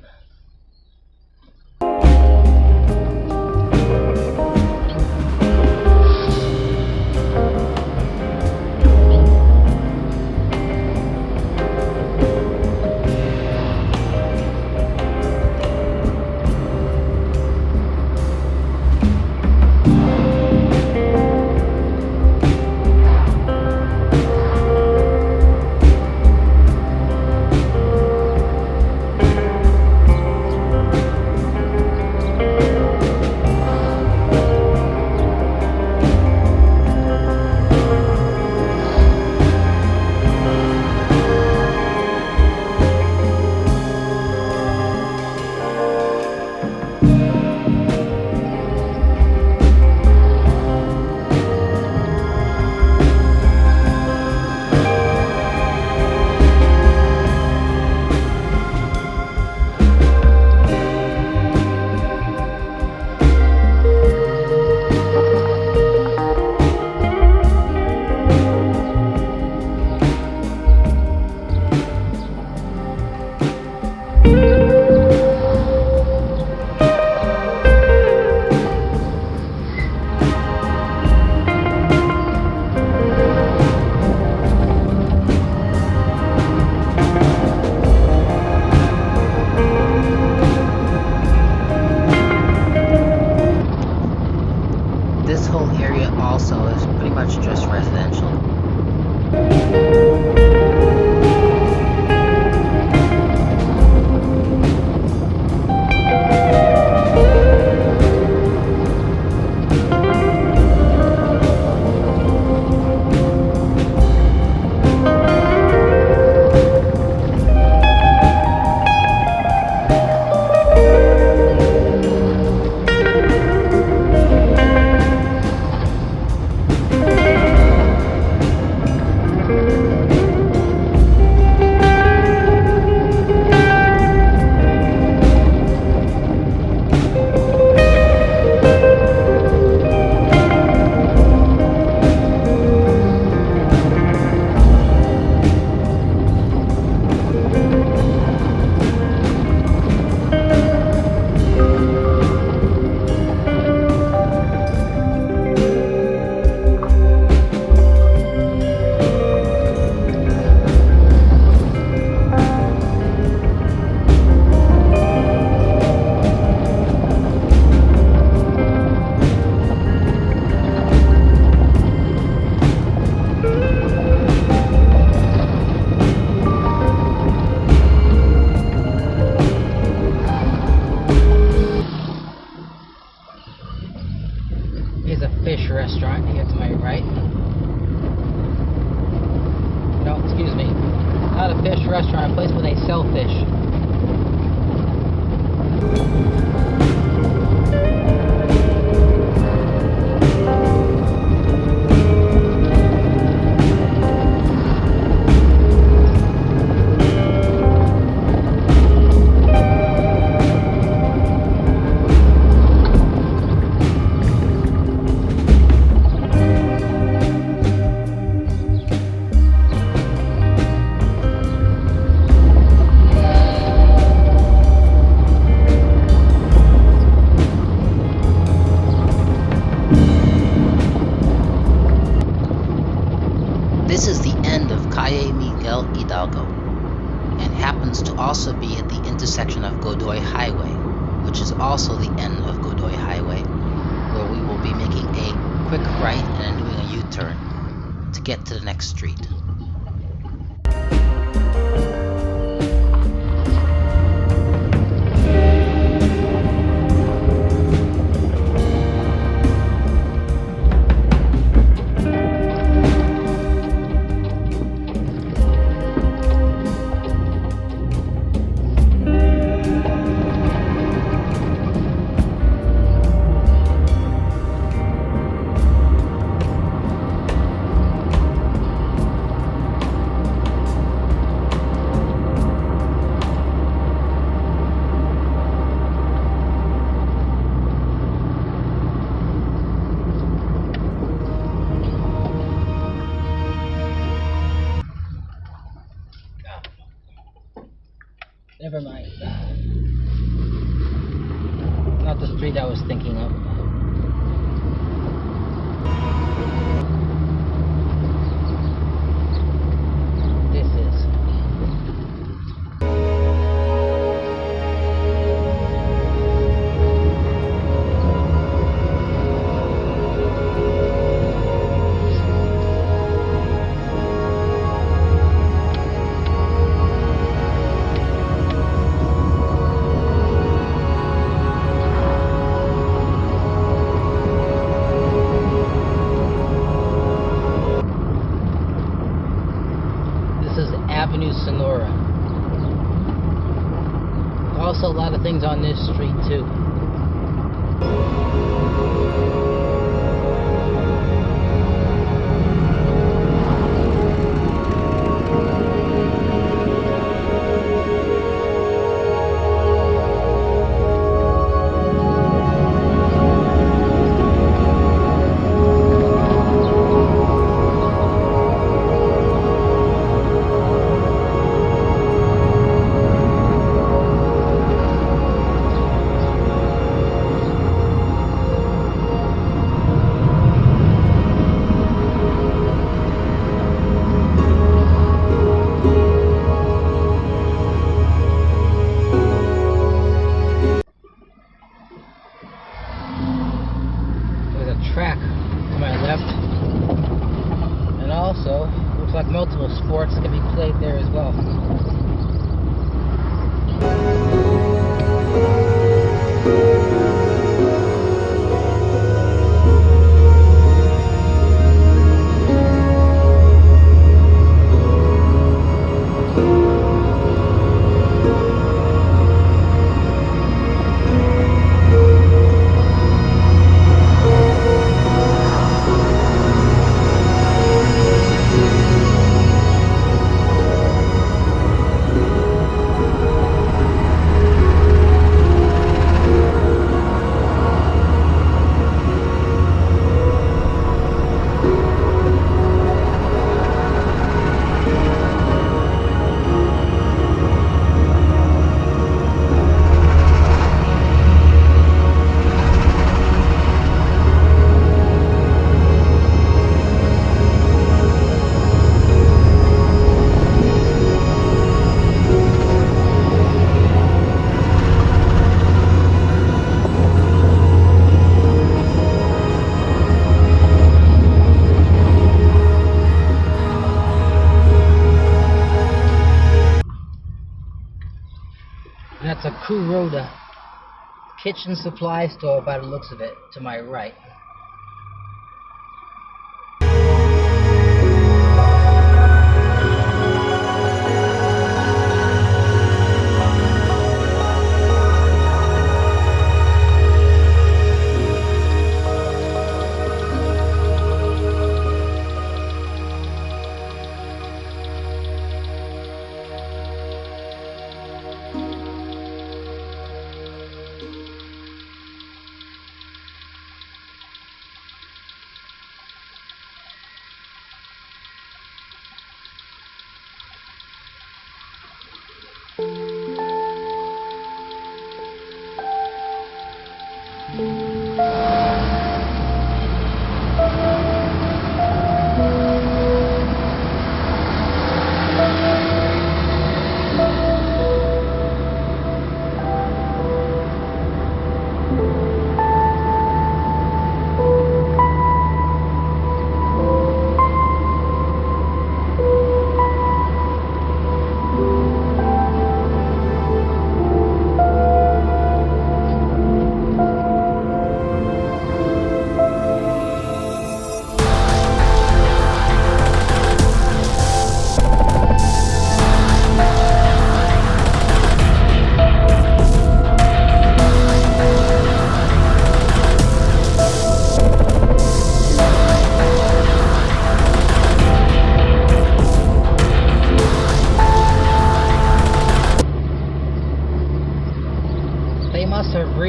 S1: restaurant, a place where they sell fish.
S2: This is the end of Calle Miguel Hidalgo, and happens to also be at the intersection of Godoy Highway, which is also the end of Godoy Highway, where we will be making a quick right and then doing a U-turn to get to the next street.
S1: Never mind. Not the street I was thinking of. This is. Sonora. Also a lot of things on this street too. Looks like multiple sports can be played there as well. That's a Kuroda kitchen supply store by the looks of it, to my right.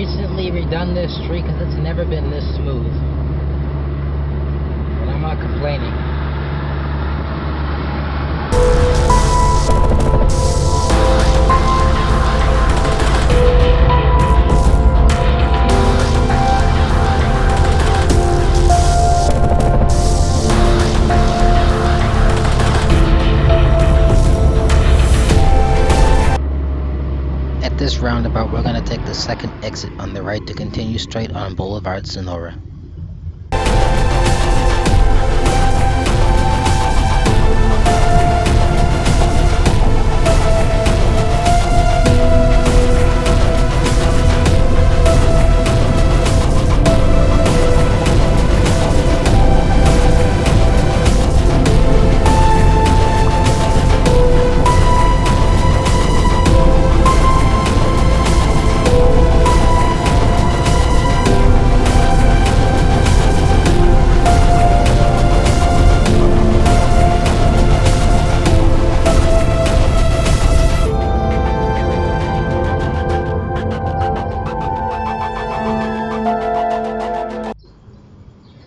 S1: recently redone this street because it's never been this smooth. And I'm not complaining.
S2: At this roundabout, we're going to take the second exit on the right to continue straight on Boulevard Sonora.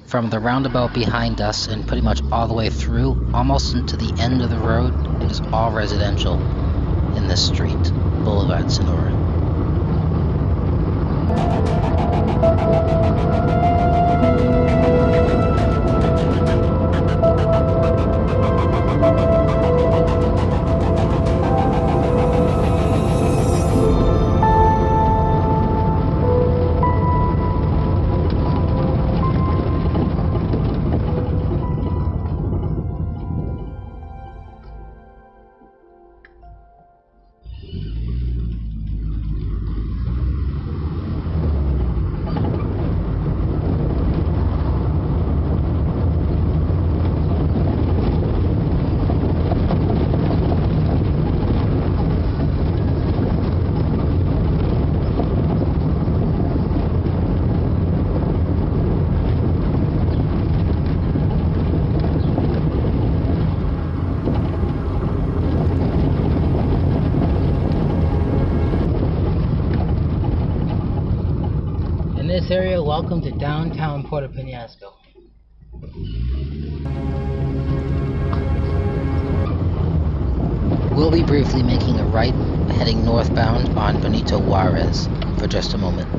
S2: From the roundabout behind us and pretty much all the way through, almost into the end of the road, it is all residential in this street, Boulevard Sonora.
S1: This area, welcome to downtown Puerto Peñasco.
S2: We'll be briefly making a right heading northbound on Benito Juarez for just a moment.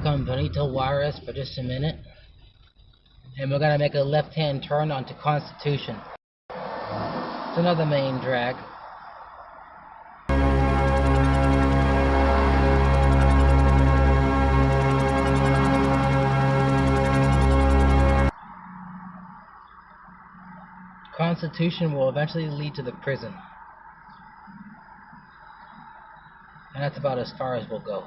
S1: On Benito Juarez for just a minute, and we're gonna make a left-hand turn onto Constitution. It's another main drag. Constitution will eventually lead to the prison, and that's about as far as we'll go.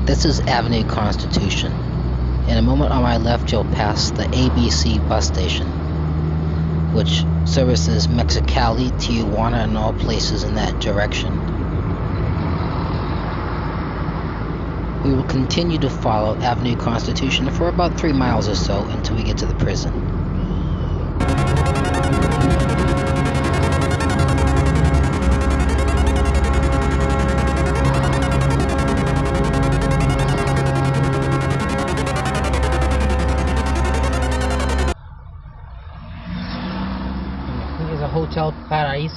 S1: This is Avenue Constitution. In a moment on my left, you'll pass the ABC bus station, which services Mexicali, Tijuana, and all places in that direction. We will continue to follow Avenue Constitution for about 3 miles or so until we get to the prison.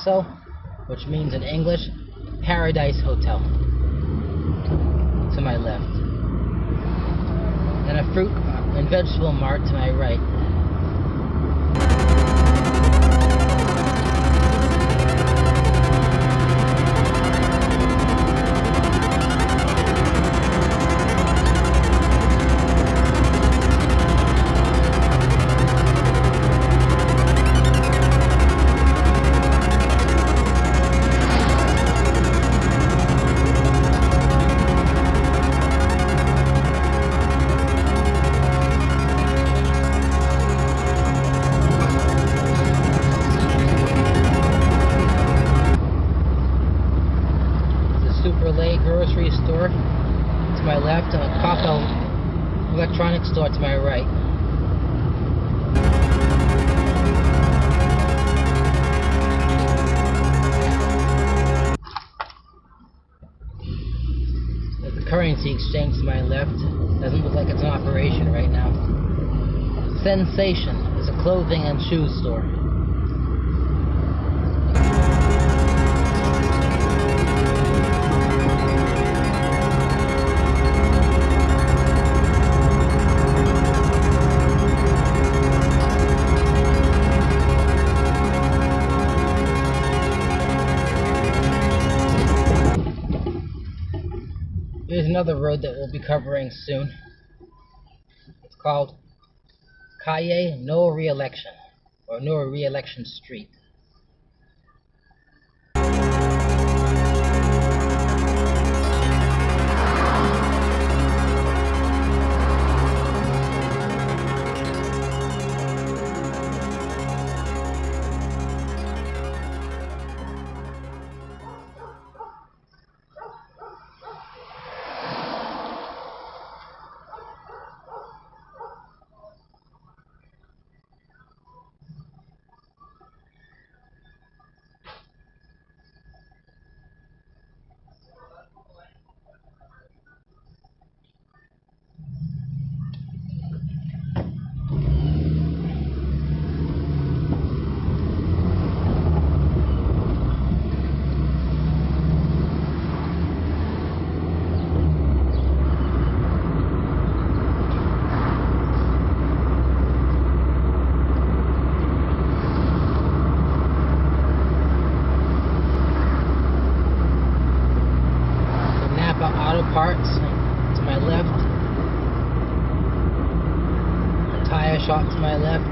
S1: Paraíso, which means in English, Paradise Hotel, to my left. And a fruit and vegetable mart to my right. Grocery store to my left and a Costa electronics store to my right. The currency exchange to my left doesn't look like it's in operation right now. Sensation is a clothing and shoes store. Here's another road that we'll be covering soon. It's called Calle No Reelection, or No Reelection Street. Parts to my left, a tire shop to my left,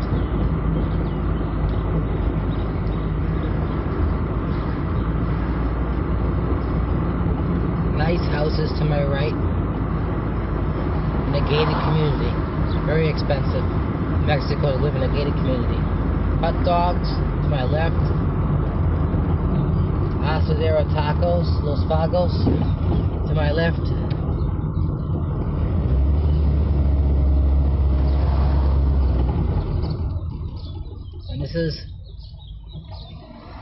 S1: nice houses to my right, and a gated community. Very expensive in Mexico to live in a gated community. Hot dogs to my left, Asadero Tacos, Los Fagos to my left. And this is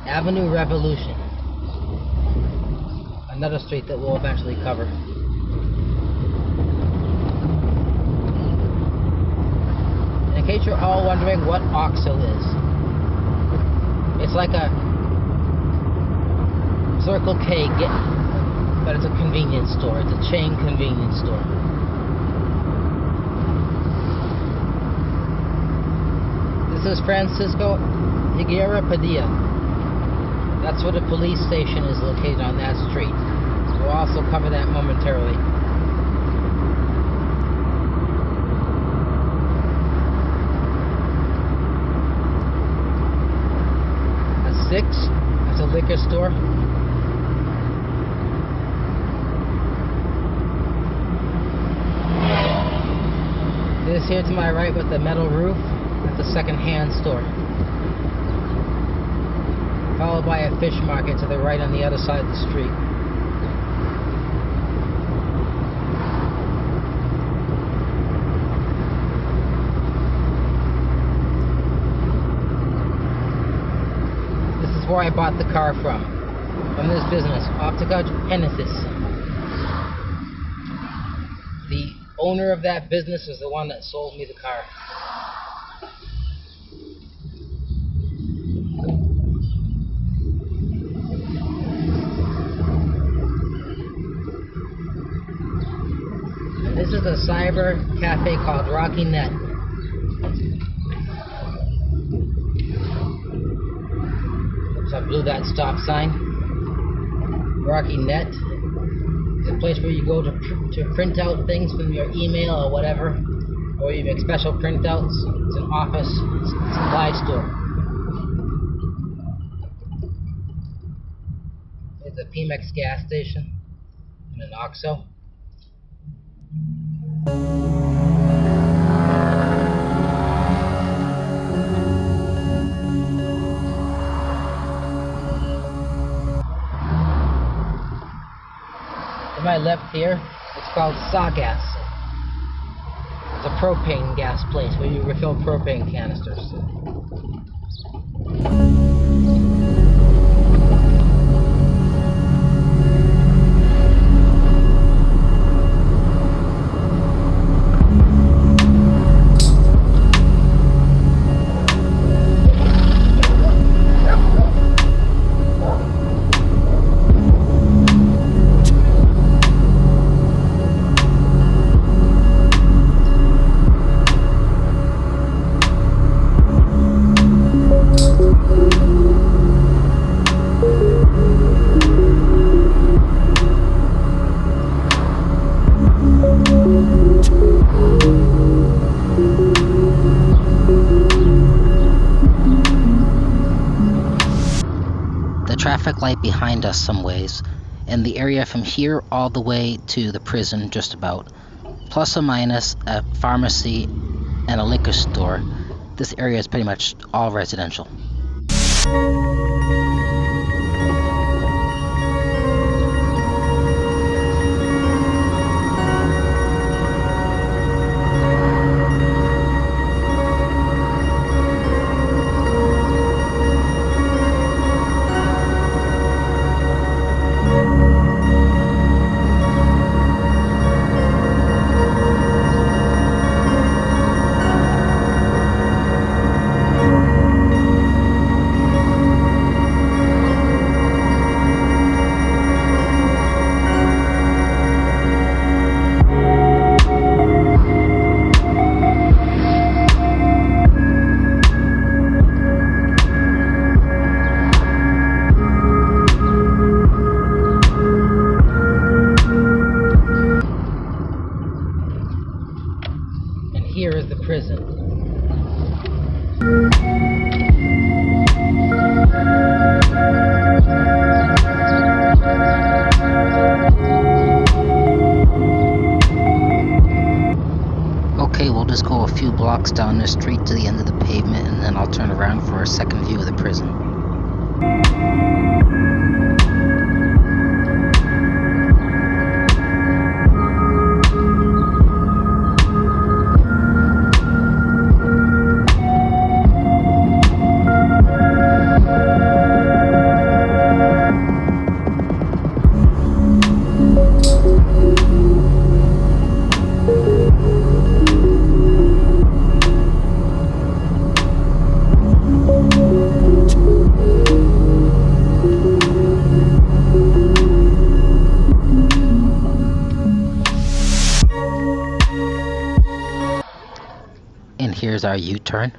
S1: Avenue Revolution, another street that we'll eventually cover. And in case you're all wondering what OXXO is, it's like a Circle K, but it's a convenience store. It's a chain convenience store. This is Francisco Higuera Padilla. That's where the police station is located on that street. We'll also cover that momentarily. A 6, that's a liquor store. This here to my right with the metal roof, that's a second-hand store. Followed by a fish market to the right on the other side of the street. This is where I bought the car from this business, Optical Genesis. The owner of that business is the one that sold me the car. is a cyber cafe called Rocky Net. Oops, I blew that stop sign. Rocky Net is a place where you go to print out things from your email or whatever, or you make special printouts. It's an office supply store. There's a Pemex gas station and an OXXO. To my left here, it's called Sawgas. It's a propane gas place where you refill propane canisters.
S2: Traffic light behind us some ways, and the area from here all the way to the prison just about, plus or minus a pharmacy and a liquor store. This area is pretty much all residential. Here is the prison. Okay, we'll just go a few blocks down the street to the end of the pavement, and then I'll turn around for a second view of the prison. And here's our U-turn.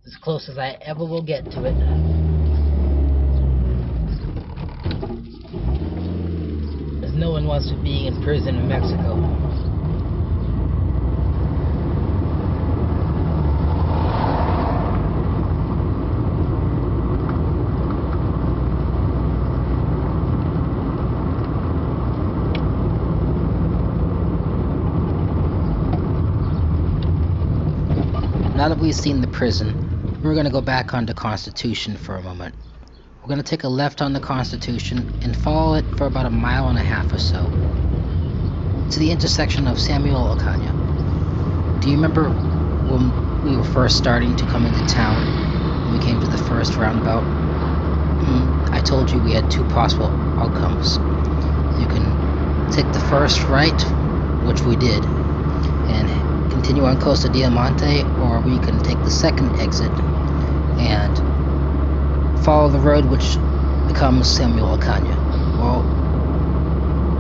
S2: As close as I ever will get to it. As no one wants to be in prison in Mexico. now that we've seen the prison, we're going to go back onto Constitution for a moment. We're going to take a left on the Constitution and follow it for about 1.5 miles or so to the intersection of Samuel Ocaña. Do you remember when we were first starting to come into town, when we came to the first roundabout? I told you we had 2 possible outcomes. You can take the first right, which we did, and continue on Costa Diamante, or we can take the second exit and follow the road which becomes Samuel Ocaña. Well,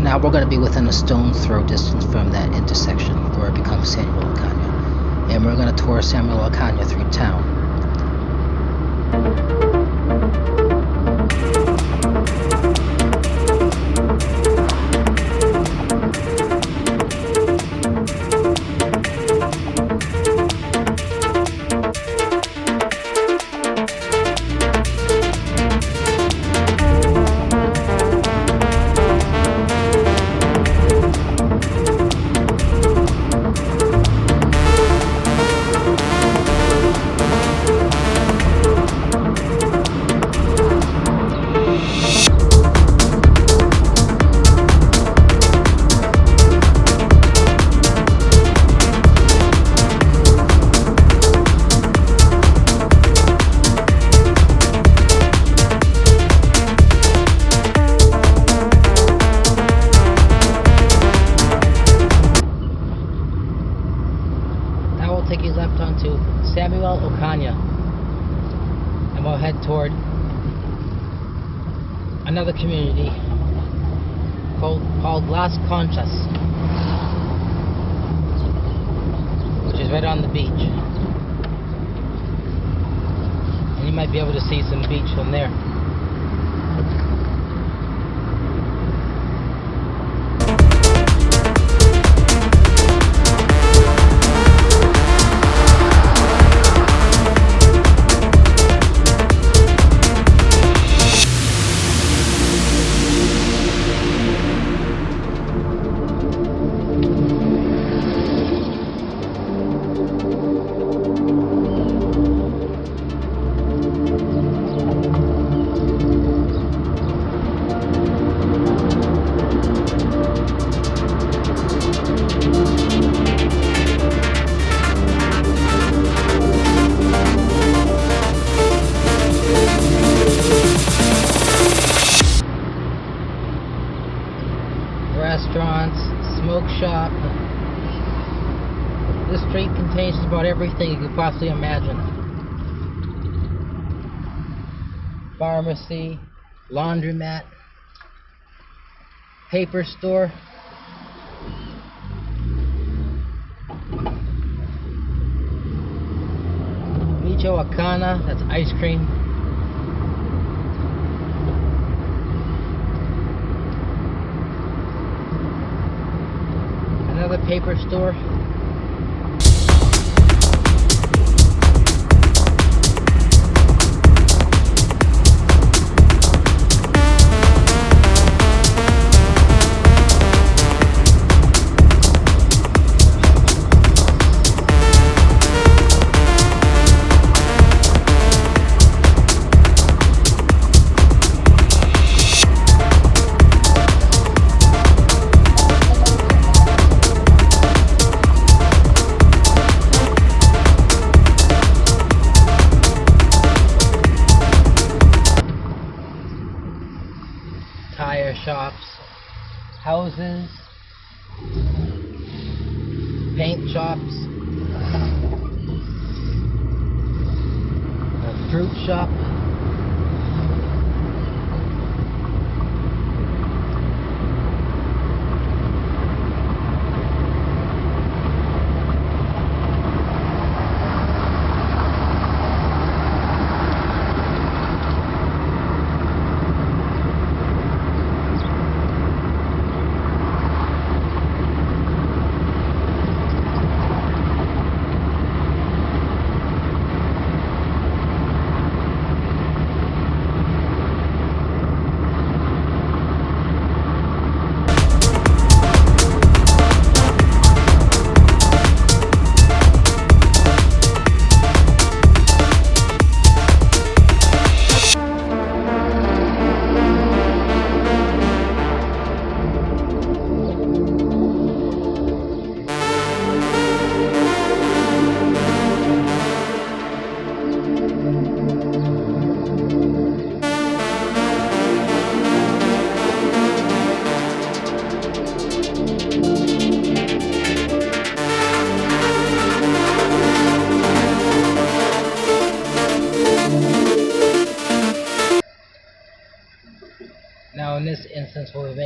S2: now we're going to be within a stone's throw distance from that intersection where it becomes Samuel Ocaña, and we're going to tour Samuel Ocaña through town. Samuel Ocaña, and we'll head toward another community called Las Conchas, which is right on the beach, and you might be able to see some beach from there. Restaurants, smoke shop. This street contains just about everything you could possibly imagine. Pharmacy, laundromat, paper store, Michoacana, that's ice cream. Another paper store. Tire shops, houses, paint shops, a fruit shop,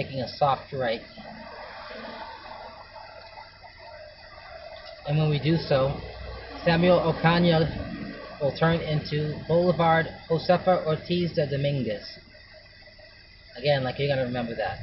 S1: making a soft right. And when we do so, Samuel Ocaña will turn into Boulevard Josefa Ortiz de Dominguez. Again, like you're gonna remember that.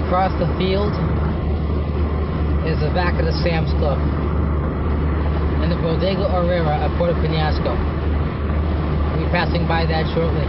S1: Across the field is the back of the Sam's Club and the Bodega Herrera at Puerto Peñasco. We'll be passing by that shortly.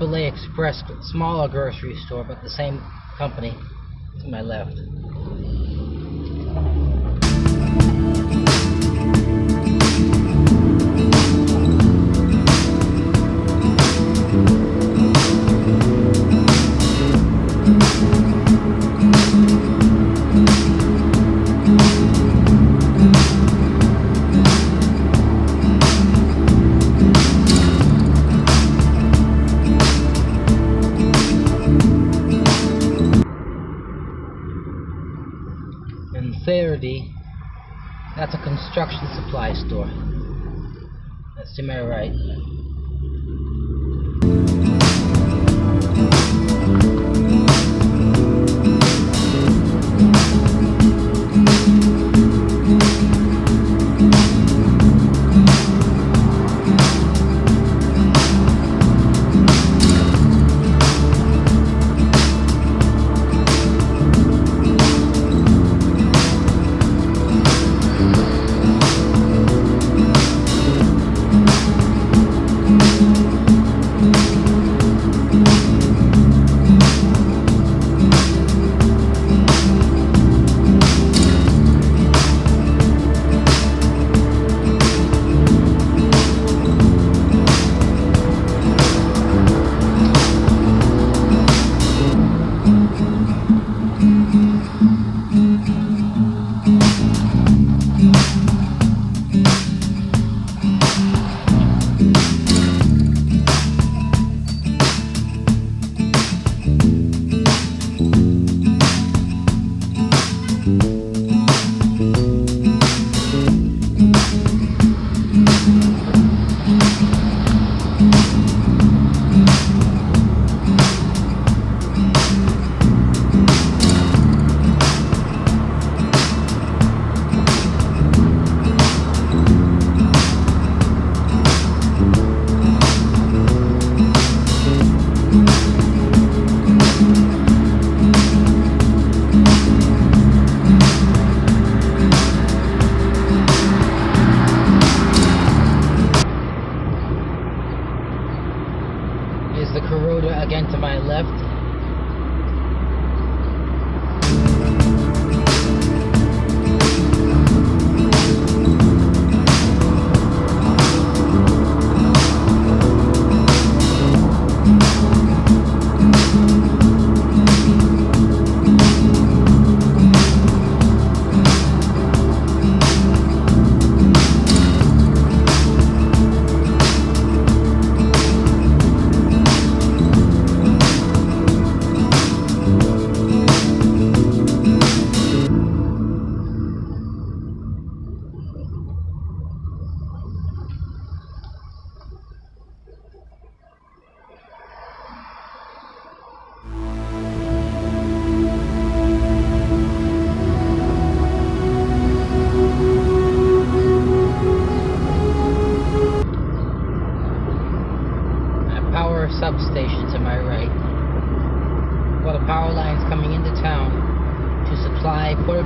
S1: Blvd Express, smaller grocery store, but the same company to my left. That's a construction supply store. That's to my right.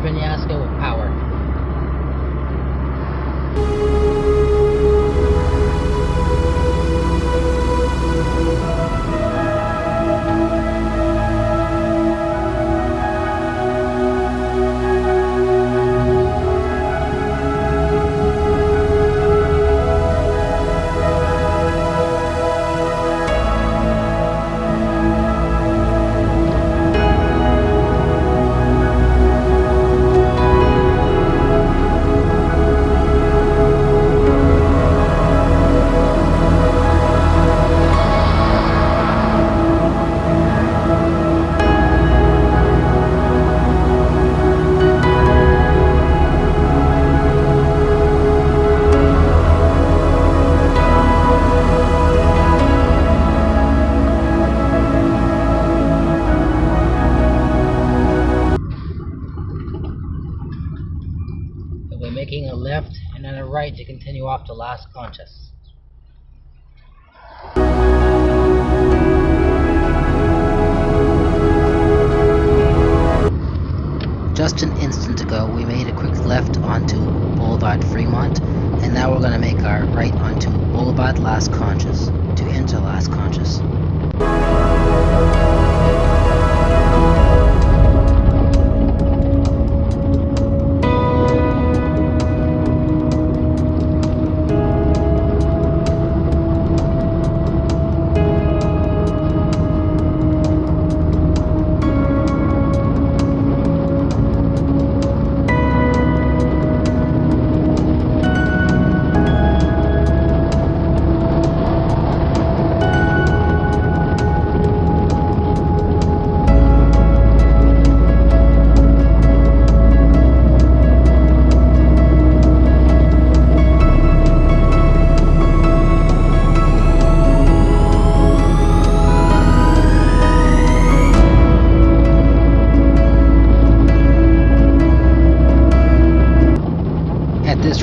S1: Peñasco power. We're making a left and then a right to continue off to Las Conchas.
S2: Just an instant ago, we made a quick left onto Boulevard Fremont, and now we're going to make our right onto Boulevard Las Conchas to enter Las Conchas.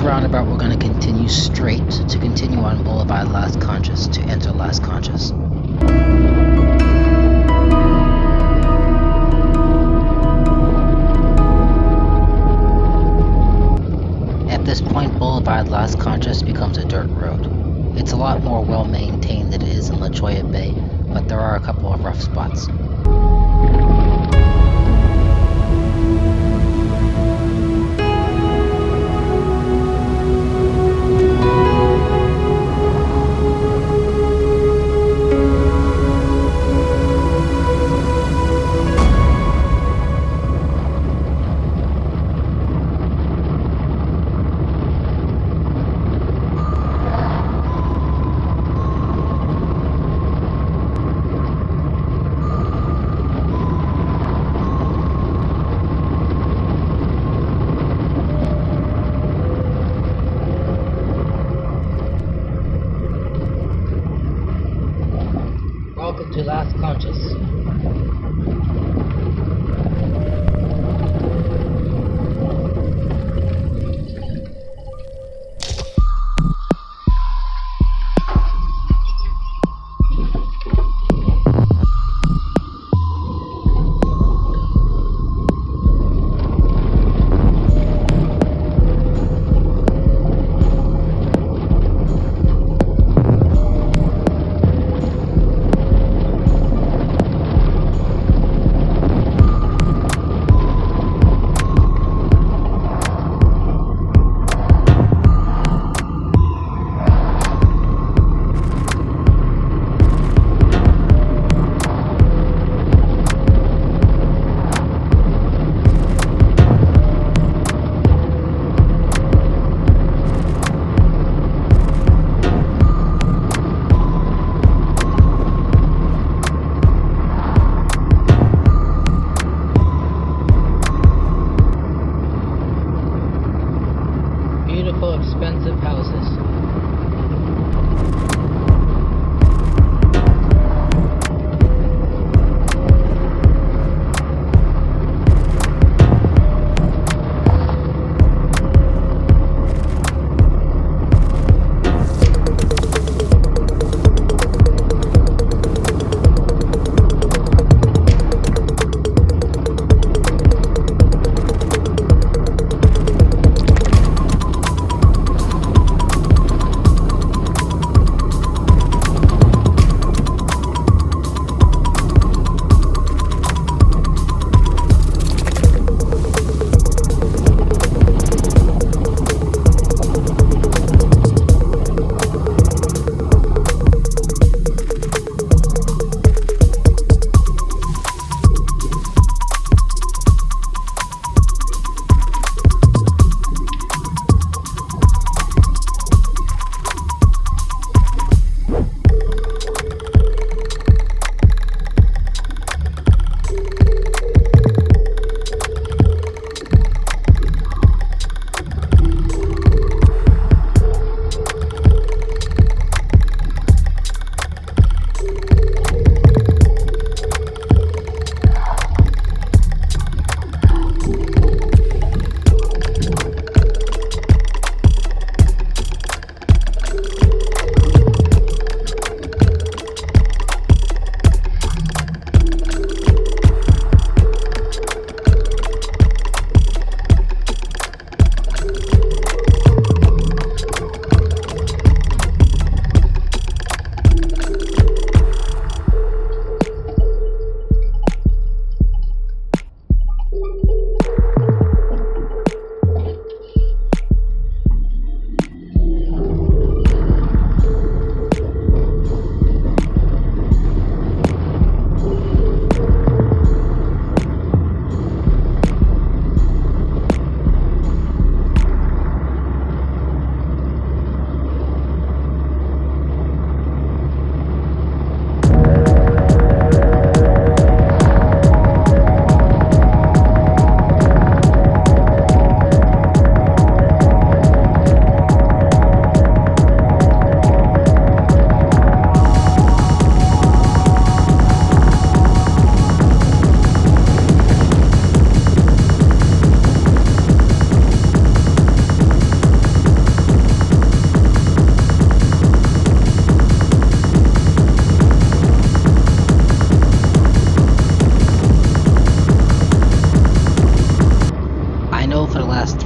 S2: Roundabout, we're going to continue straight to continue on Boulevard Las Conchas to enter Las Conchas. At this point, Boulevard Las Conchas becomes a dirt road. It's a lot more well maintained than it is in La Cholla Bay, but there are a couple of rough spots.
S1: Welcome to Las Conchas. Expensive houses.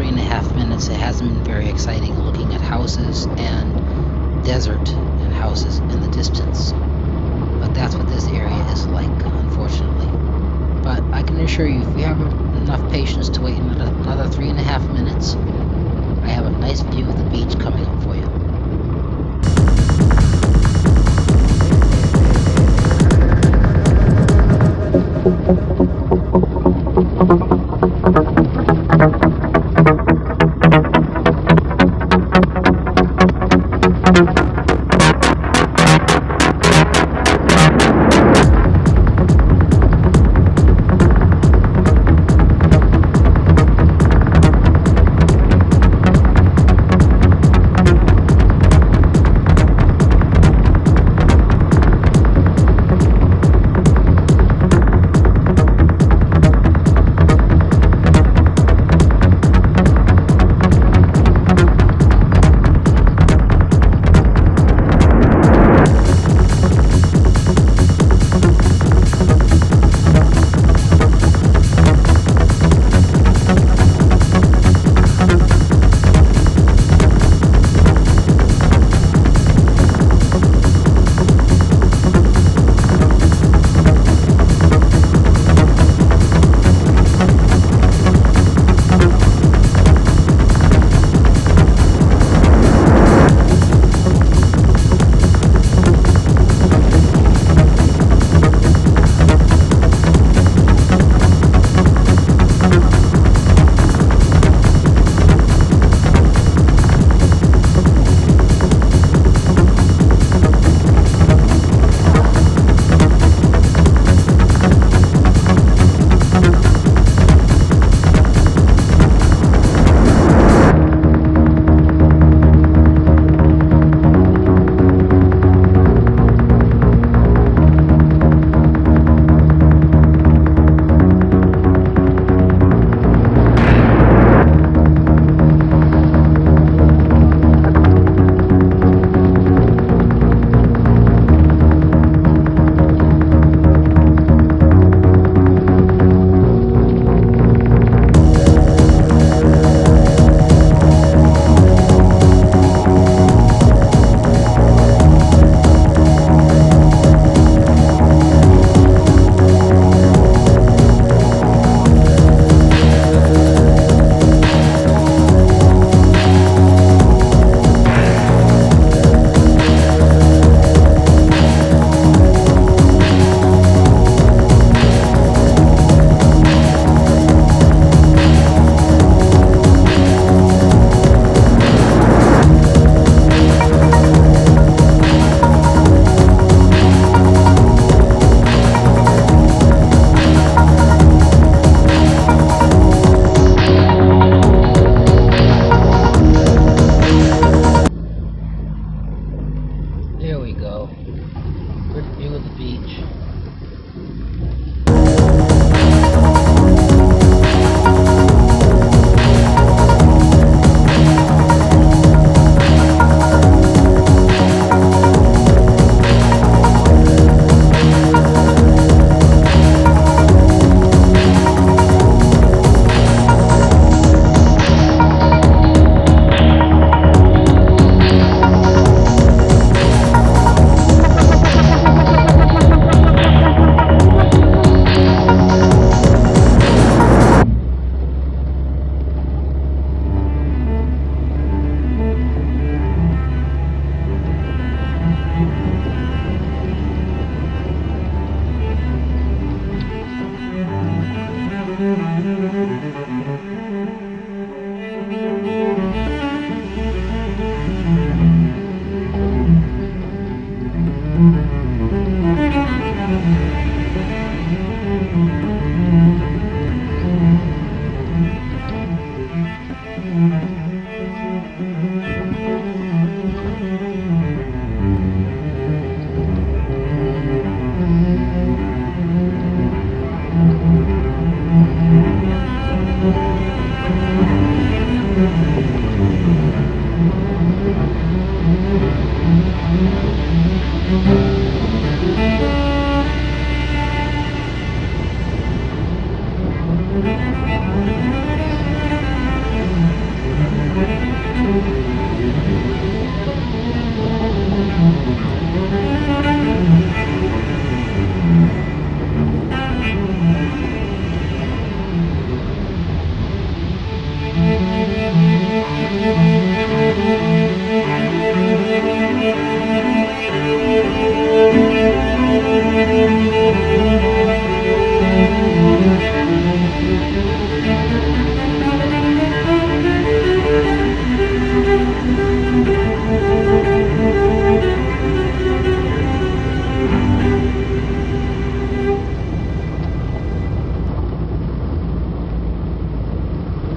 S2: 3.5 minutes, it hasn't been very exciting looking at houses and desert and houses in the distance. But that's what this area is like, unfortunately. But I can assure you, if you have enough patience to wait another 3.5 minutes, I have a nice view of the beach coming up for you.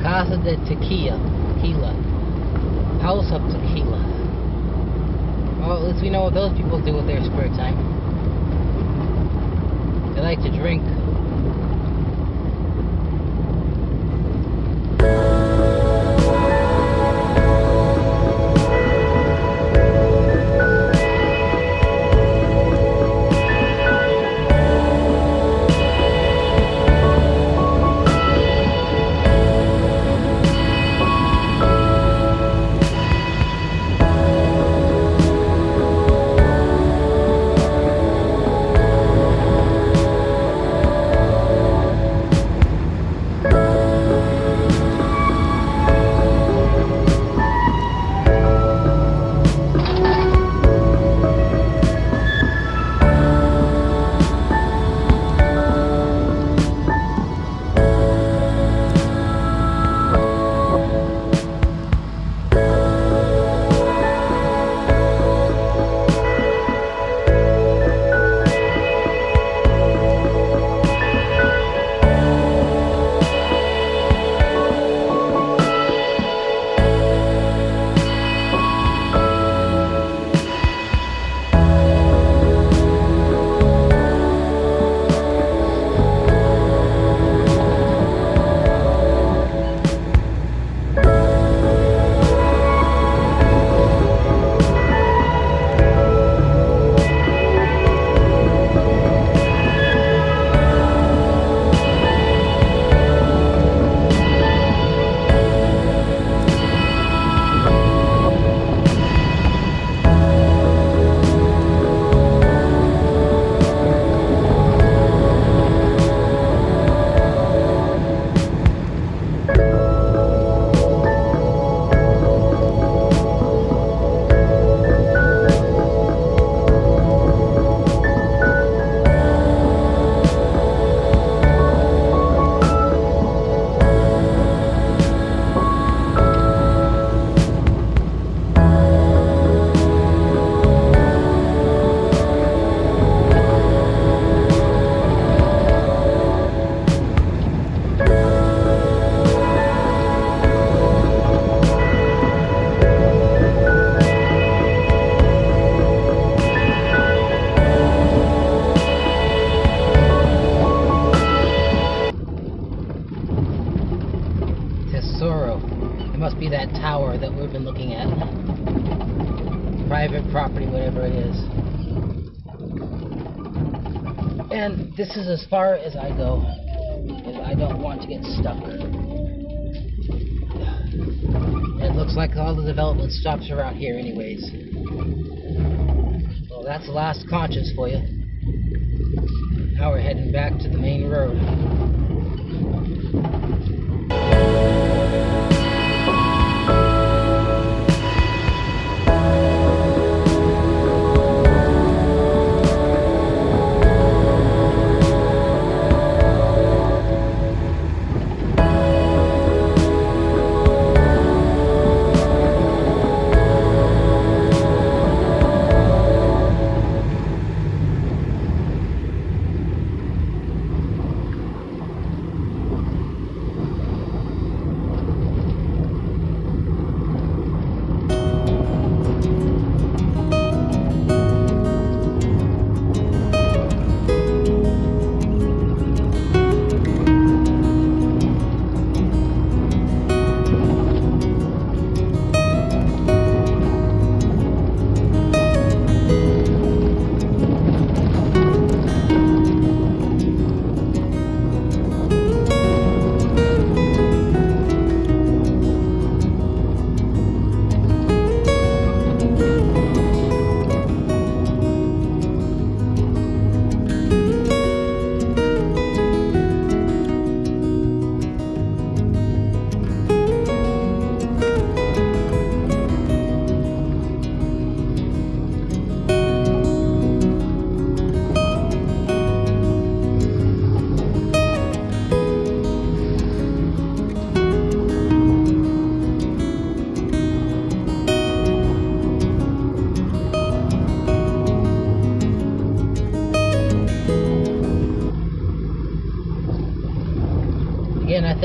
S1: Casa de Tequila. House of Tequila. Well, at least we know what those people do with their spare time. They like to drink. Be that tower that we've been looking at. Private property, whatever it is. And this is as far as I go, because I don't want to get stuck. It looks like all the development stops around here anyways. Well, that's Las Conchas for you. Now we're heading back to the main road.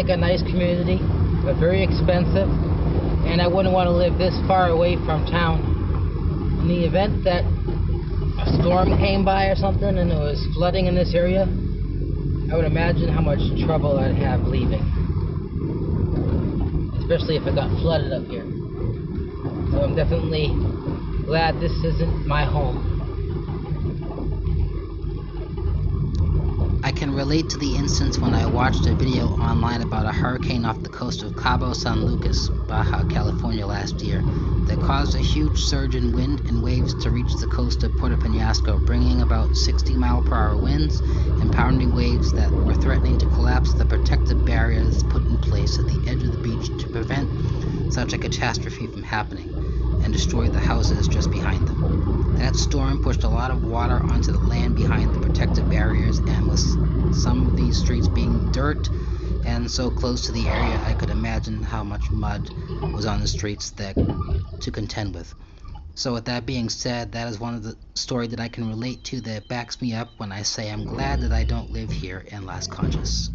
S1: like a nice community, but very expensive, and I wouldn't want to live this far away from town. In the event that a storm came by or something and it was flooding in this area, I would imagine how much trouble I'd have leaving, especially if it got flooded up here. So I'm definitely glad this isn't my home.
S2: I can relate to the instance when I watched a video online about a hurricane off the coast of Cabo San Lucas, Baja California last year that caused a huge surge in wind and waves to reach the coast of Puerto Peñasco, bringing about 60-mile-per-hour winds and pounding waves that were threatening to collapse the protective barriers put in place at the edge of the beach to prevent such a catastrophe from happening, and destroy the houses just behind them. That storm pushed a lot of water onto the land behind the protective barriers, and with some of these streets being dirt and so close to the area, I could imagine how much mud was on the streets that to contend with. So with that being said, that is one of the story that I can relate to that backs me up when I say I'm glad that I don't live here in Las Conchas.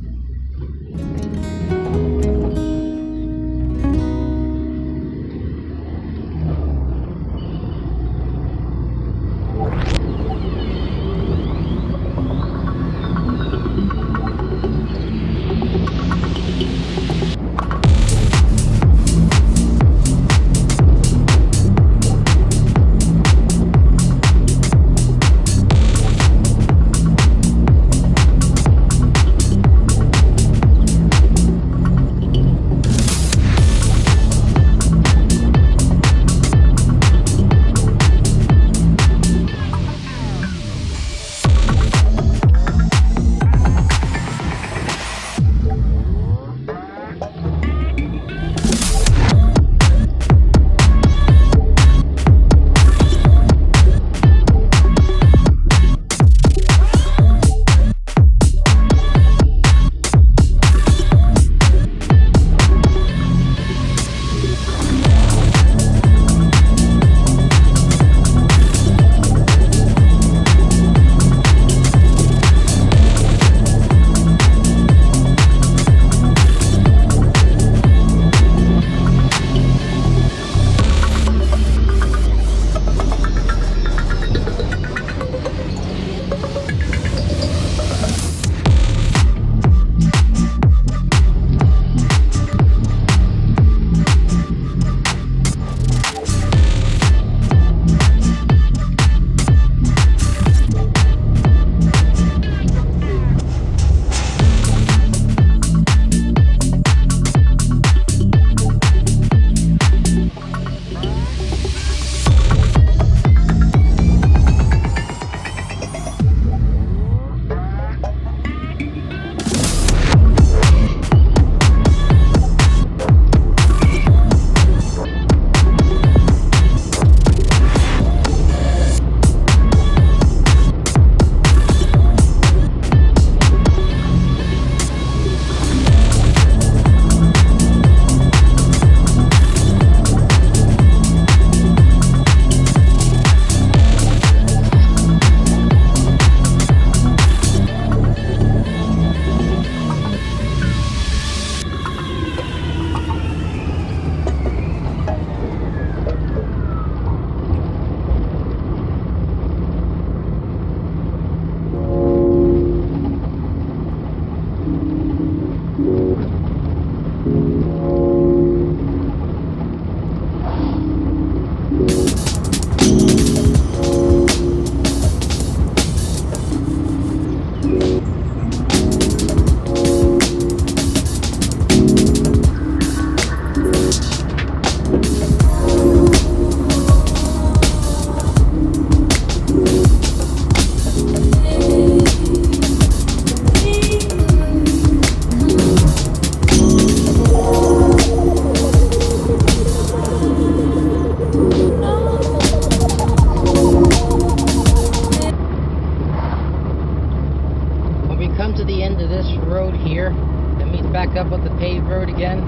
S1: up with the paved road again,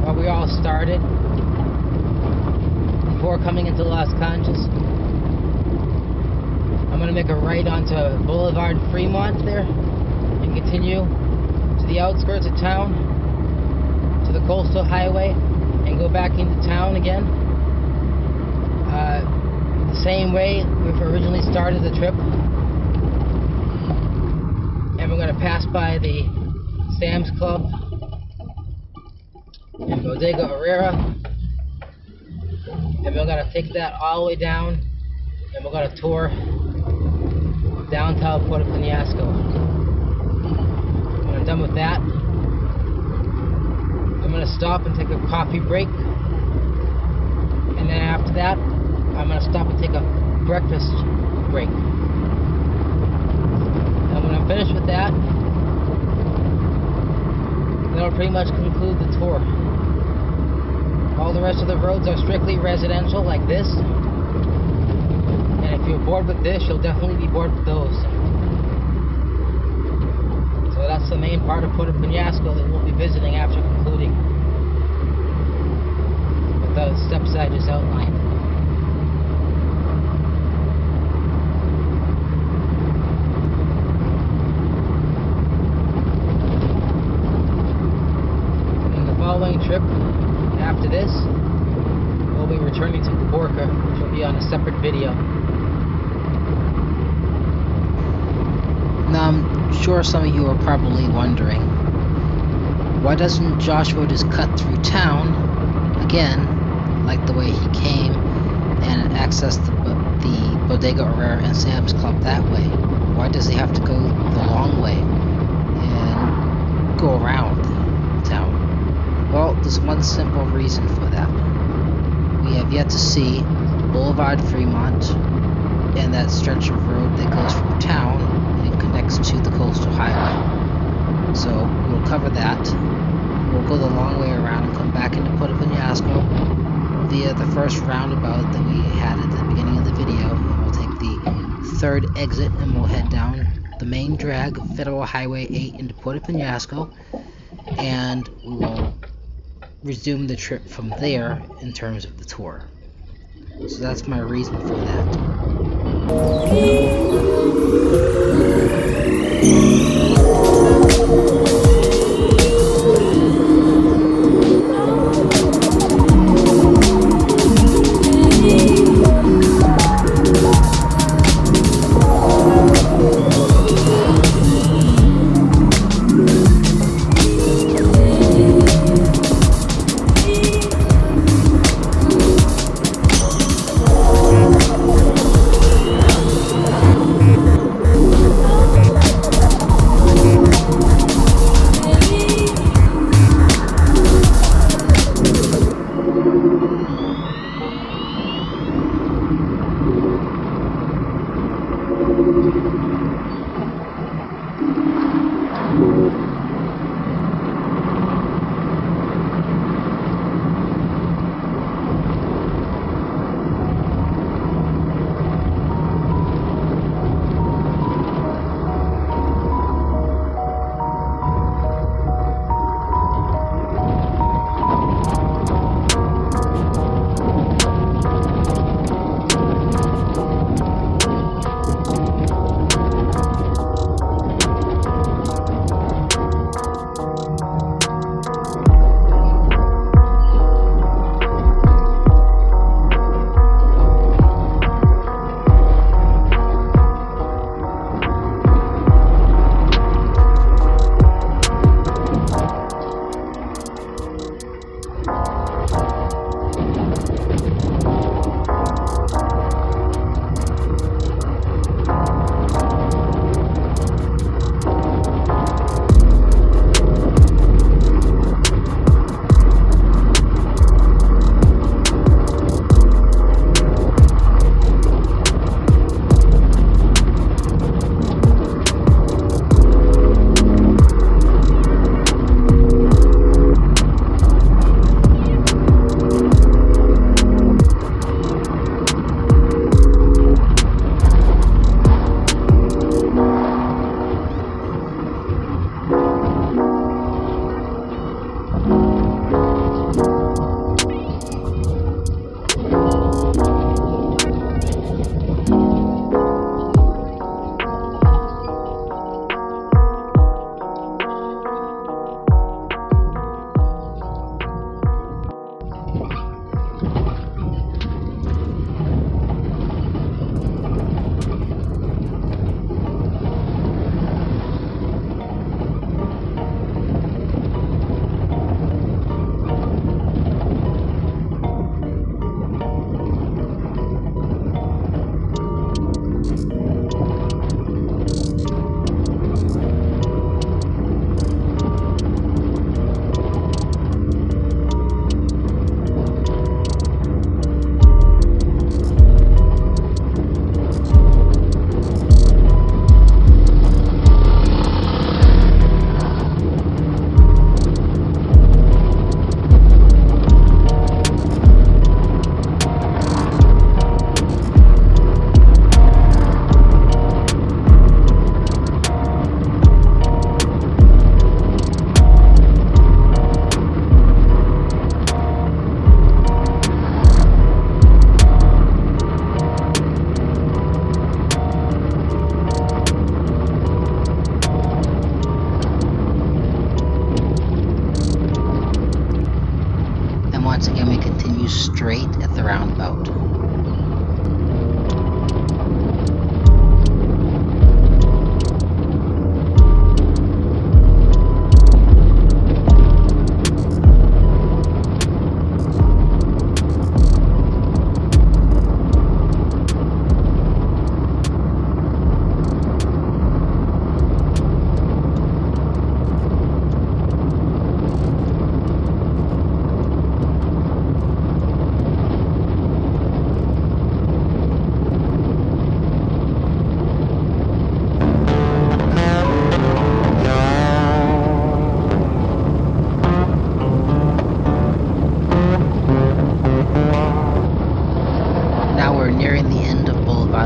S1: where we all started before coming into Las Conchas. I'm going to make a right onto Boulevard Fremont there and continue to the outskirts of town, to the coastal highway, and go back into town again. The same way we've originally started the trip. And we're going to pass by the Sam's Club and Bodega Herrera. And we're going to take that all the way down, and we're going to tour downtown Puerto Peñasco. When I'm done with that, I'm going to stop and take a coffee break, and then after that I'm going to stop and take a breakfast break. And when I'm finished with that, that'll pretty much conclude the tour. All the rest of the roads are strictly residential like this, and if you're bored with this, you'll definitely be bored with those. So that's the main part of Puerto Peñasco that we'll be visiting after concluding with those steps I just outlined. In the following trip, after this, we'll be returning to Borca, which will be on a separate video.
S2: Now, I'm sure some of you are probably wondering, why doesn't Joshua just cut through town again, like the way he came, and access the Bodega Herrera and Sam's Club that way? Why does he have to go the long way and go around town? Well, there's one simple reason for that. We have yet to see Boulevard Freemont and that stretch of road that goes from town and connects to the coastal highway. So we'll cover that. We'll go the long way around and come back into Puerto Peñasco via the first roundabout that we had at the beginning of the video. And we'll take the third exit and we'll head down the main drag, Federal Highway 8, into Puerto Peñasco, and we will resume the trip from there in terms of the tour. So that's my reason for that. once again we continue straight at the roundabout.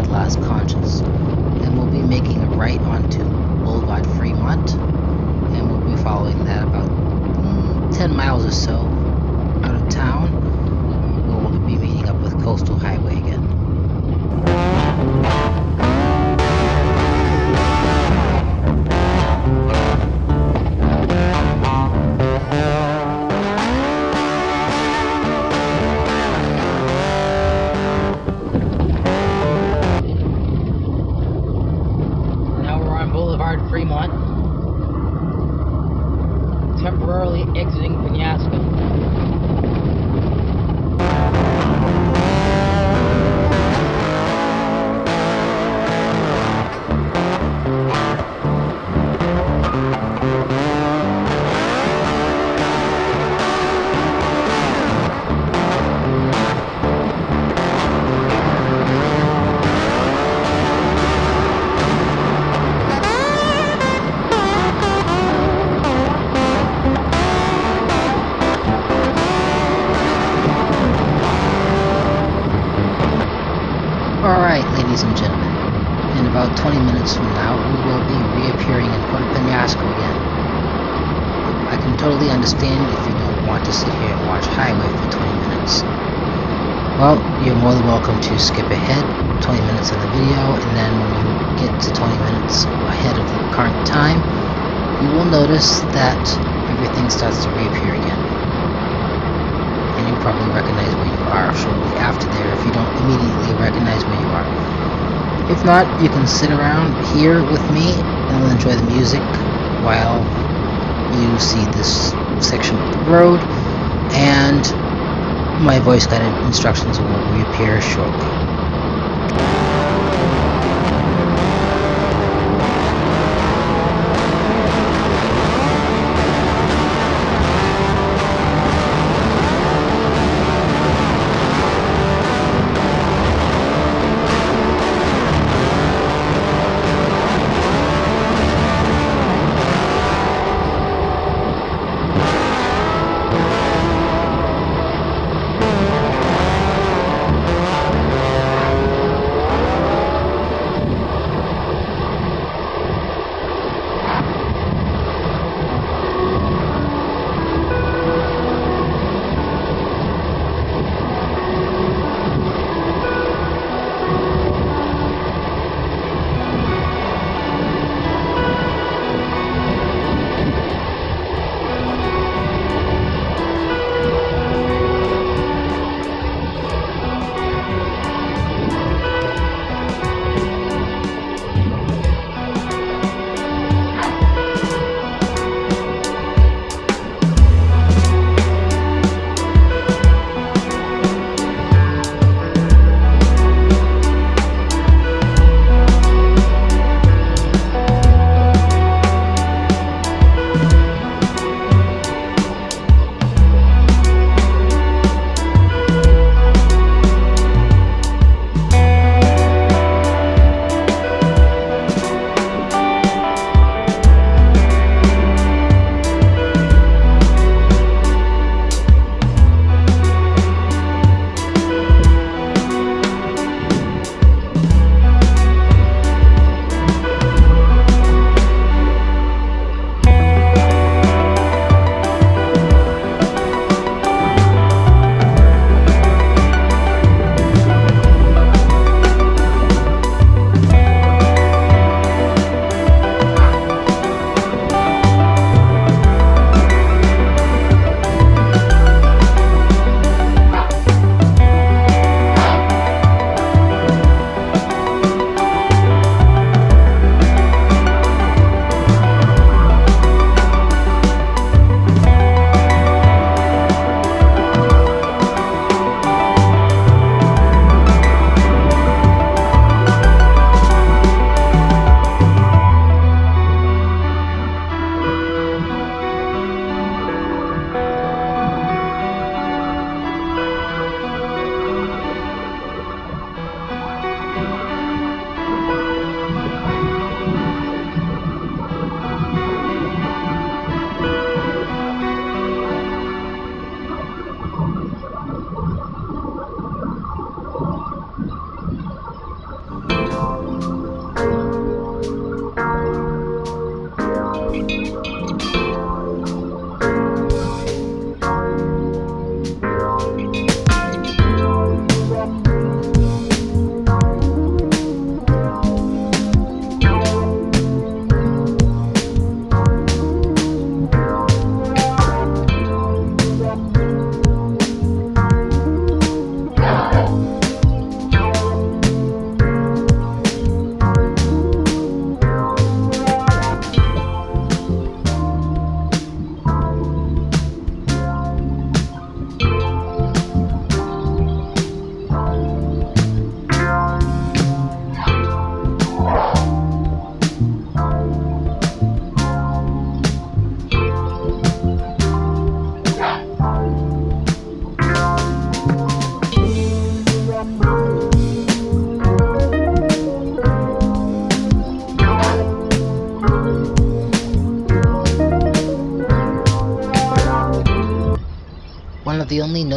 S2: Las Conchas, and we'll be making a right onto Boulevard Freemont, and we'll be following that about 10 miles or so out of town, where we'll be meeting up with Coastal Highway again.
S1: Freemont, temporarily exiting Peñasco. Alright, ladies and gentlemen, in about 20 minutes from now, we will be reappearing in Puerto Peñasco again. I can totally understand if you don't want to sit here and watch Highway for 20 minutes. Well, you're more than welcome to skip ahead 20 minutes of the video, and then when you get to 20 minutes ahead of the current time, you will notice that everything starts to reappear again. And you'll probably recognize where you are shortly after there if you don't immediately recognize where you are. If not, you can sit around here with me and enjoy the music while you see this section of the road, and my voice guided instructions will reappear shortly.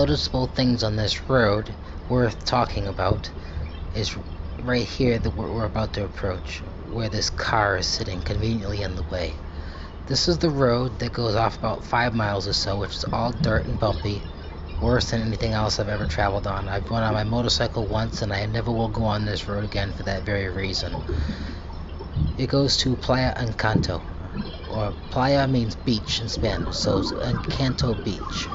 S2: noticeable things on this road worth talking about is right here that we're about to approach, where this car is sitting conveniently in the way. This is the road that goes off about 5 miles or so, which is all dirt and bumpy, worse than anything else I've ever traveled on. I've went on my motorcycle once, and I never will go on this road again for that very reason. It goes to Playa Encanto, or Playa means beach in Spanish, so it's Encanto Beach.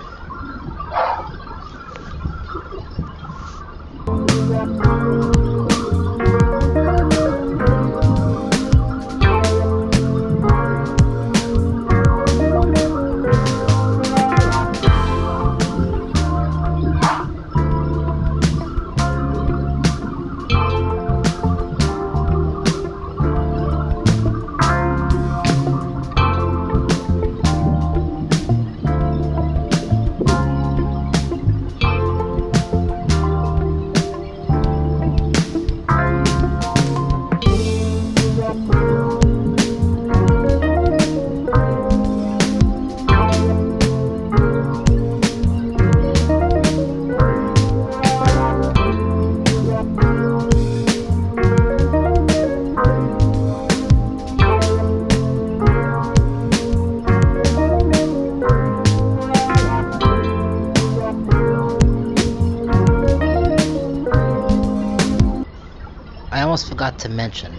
S2: Forgot to mention,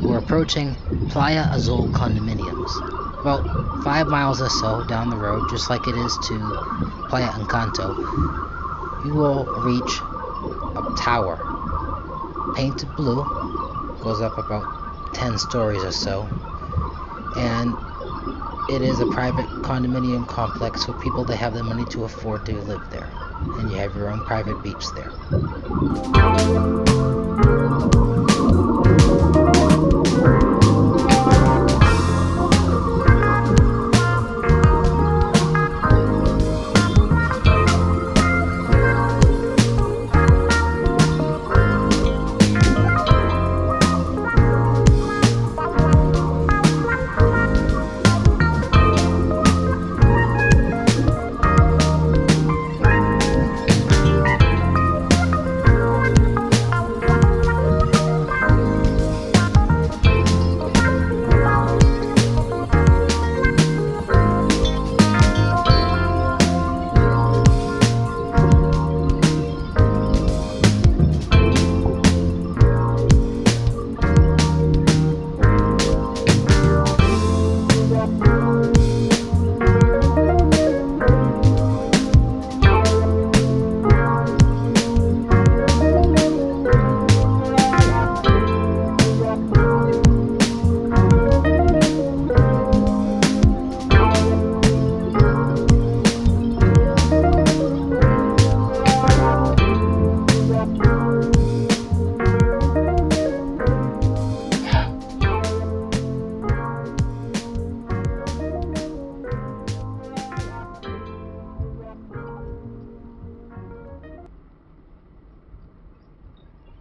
S2: we're approaching Playa Azul condominiums. About 5 miles or so down the road, just like it is to Playa Encanto, you will reach a tower, painted blue, goes up about 10 stories or so, and it is a private condominium complex for people that have the money to afford to live there, and you have your own private beach there.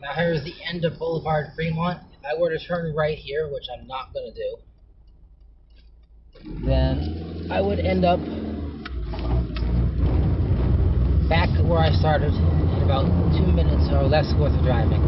S1: Now here's the end of Boulevard Fremont. If I were to turn right here, which I'm not going to do, then I would end up back where I started in about 2 minutes or less worth of driving.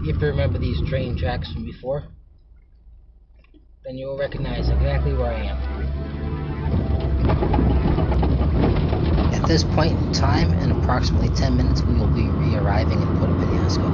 S1: If you remember these train tracks from before, then you will recognize exactly where I am.
S2: At this point in time, in approximately 10 minutes, we will be re-arriving in Puerto Peñasco.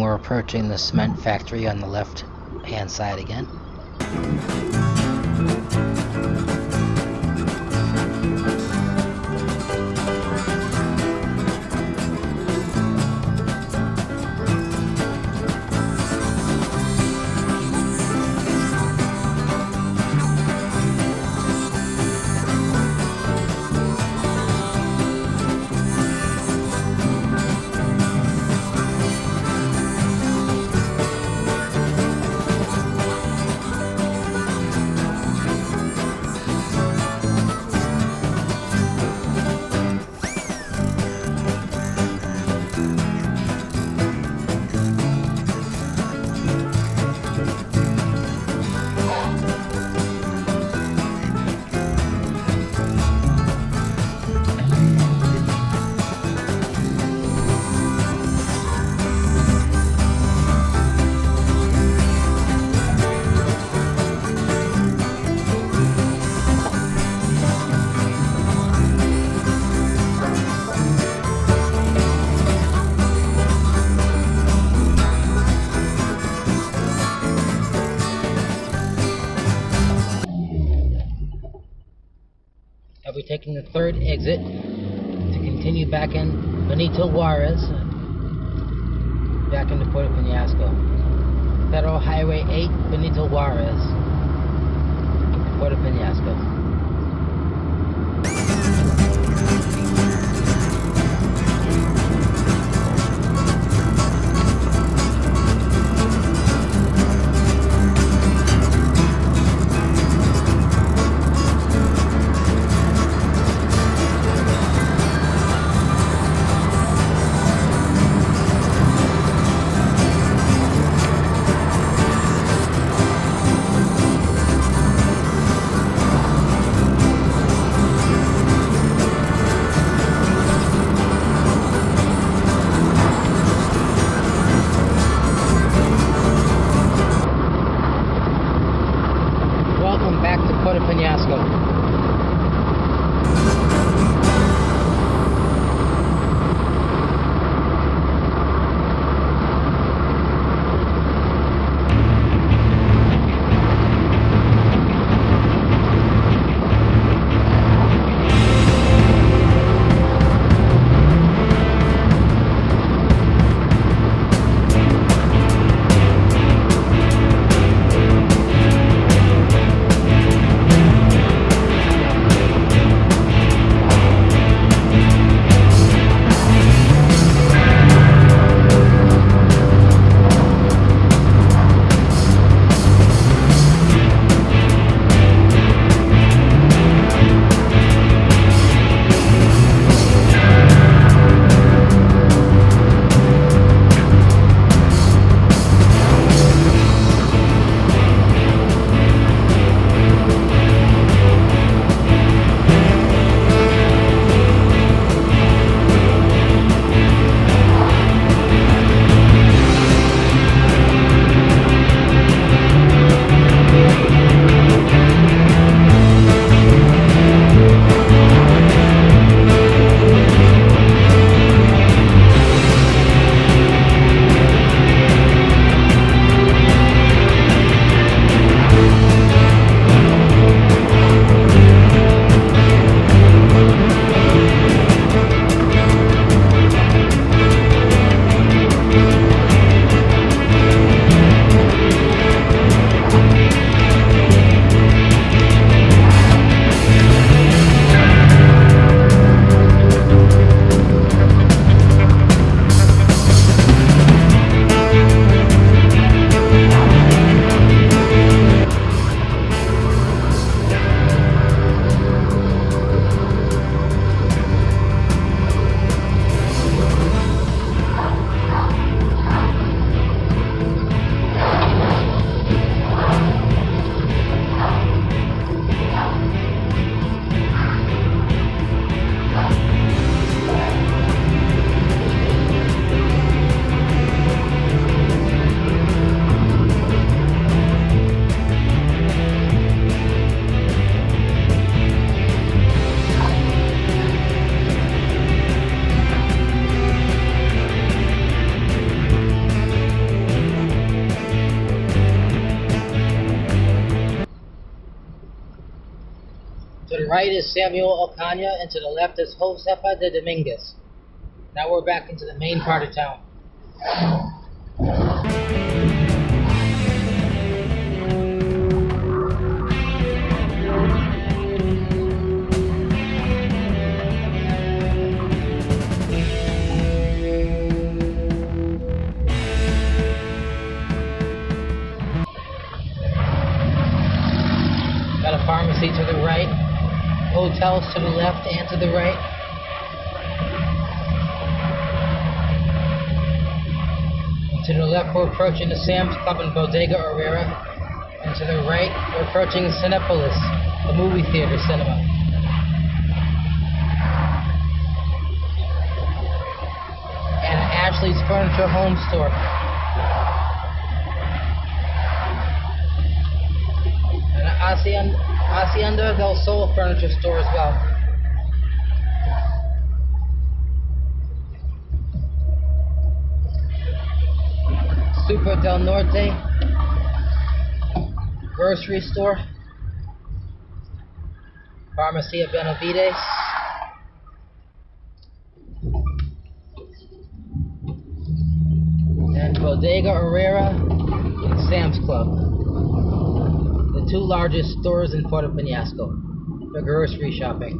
S2: we're approaching the cement factory on the left hand side again.
S1: I'll be taking the third exit to continue back in Benito Juarez, back into Puerto Peñasco. Federal Highway 8, Benito Juarez, Puerto Peñasco. Puerto Peñasco. To the right is Samuel Ocaña, and to the left is Josefa de Dominguez. Now we're back into the main part of town. Got a pharmacy to the right, hotels to the left and to the right. To the left, we're approaching the Sam's Club and Bodega Herrera. And to the right, we're approaching Cinepolis, the movie theater cinema. And Ashley's Furniture Home Store. And Hacienda del Sol Furniture Store as well. Super del Norte grocery store, Pharmacia Benavides, and Bodega Herrera and Sam's Club, the two largest stores in Puerto Peñasco for grocery shopping.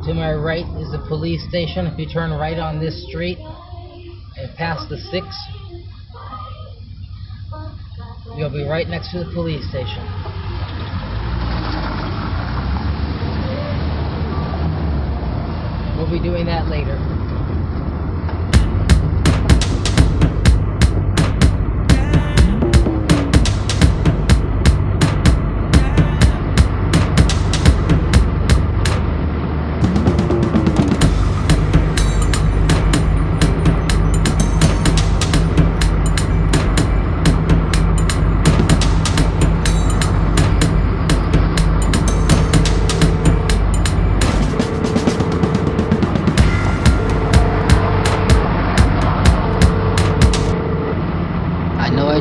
S1: To my right is the police station. If you turn right on this street and past the 6, you'll be right next to the police station. We'll be doing that later.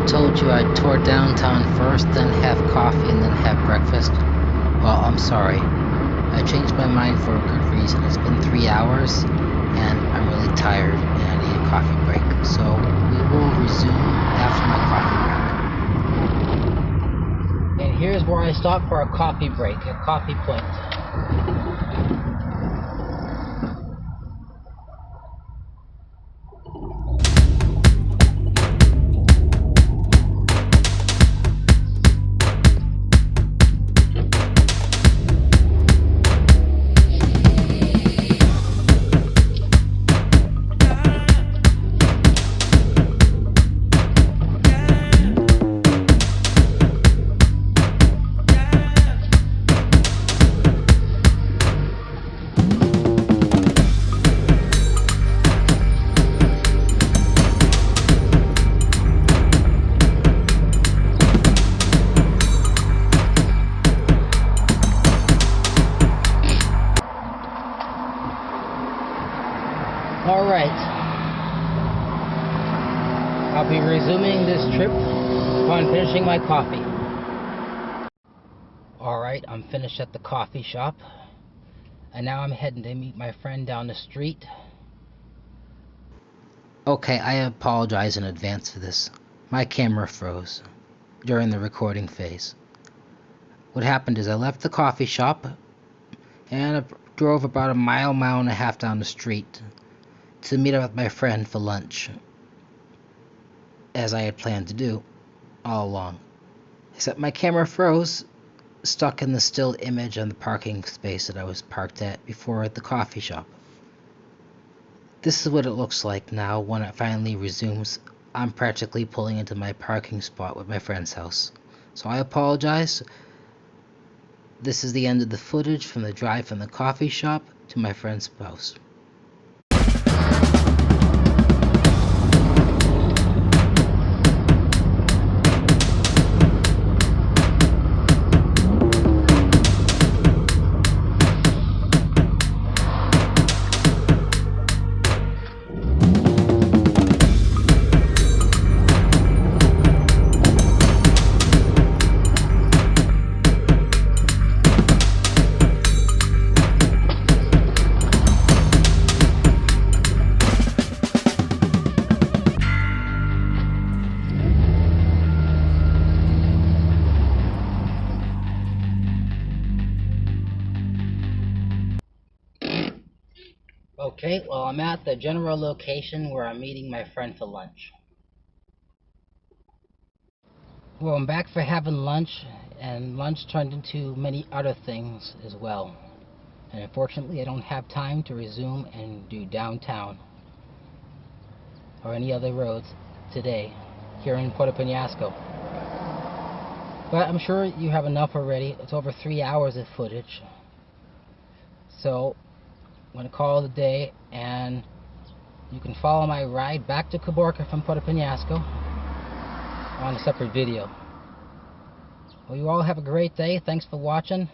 S2: Told you I'd tour downtown first, then have coffee, and then have breakfast. Well, I'm sorry. I changed my mind for a good reason. It's been 3 hours, and I'm really tired, and I need a coffee break. So we will resume after my coffee break.
S1: And here's where I stop for a coffee break, a coffee point. Alright, I'll be resuming this trip upon finishing my coffee. Alright, I'm finished at the coffee shop, and now I'm heading to meet my friend down the street.
S2: Okay, I apologize in advance for this. My camera froze during the recording phase. What happened is I left the coffee shop and I drove about a mile and a half down the street to meet up with my friend for lunch, as I had planned to do all along. Except my camera froze, stuck in the still image on the parking space that I was parked at before at the coffee shop. This is what it looks like now when it finally resumes. I'm practically pulling into my parking spot with my friend's house. So I apologize. This is the end of the footage from the drive from the coffee shop to my friend's house.
S1: Okay, well, I'm at the general location where I'm meeting my friend for lunch. Well, I'm back for having lunch, and lunch turned into many other things as well. And unfortunately, I don't have time to resume and do downtown or any other roads today here in Puerto Peñasco. But I'm sure you have enough already. It's over 3 hours of footage. So I'm going to call it a day, and you can follow my ride back to Caborca from Puerto Peñasco on a separate video. Well, you all have a great day. Thanks for watching,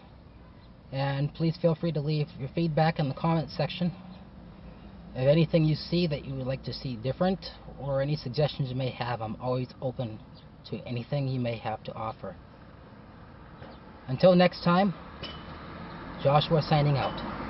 S1: and please feel free to leave your feedback in the comment section. If anything you see that you would like to see different, or any suggestions you may have, I'm always open to anything you may have to offer. Until next time, Joshua signing out.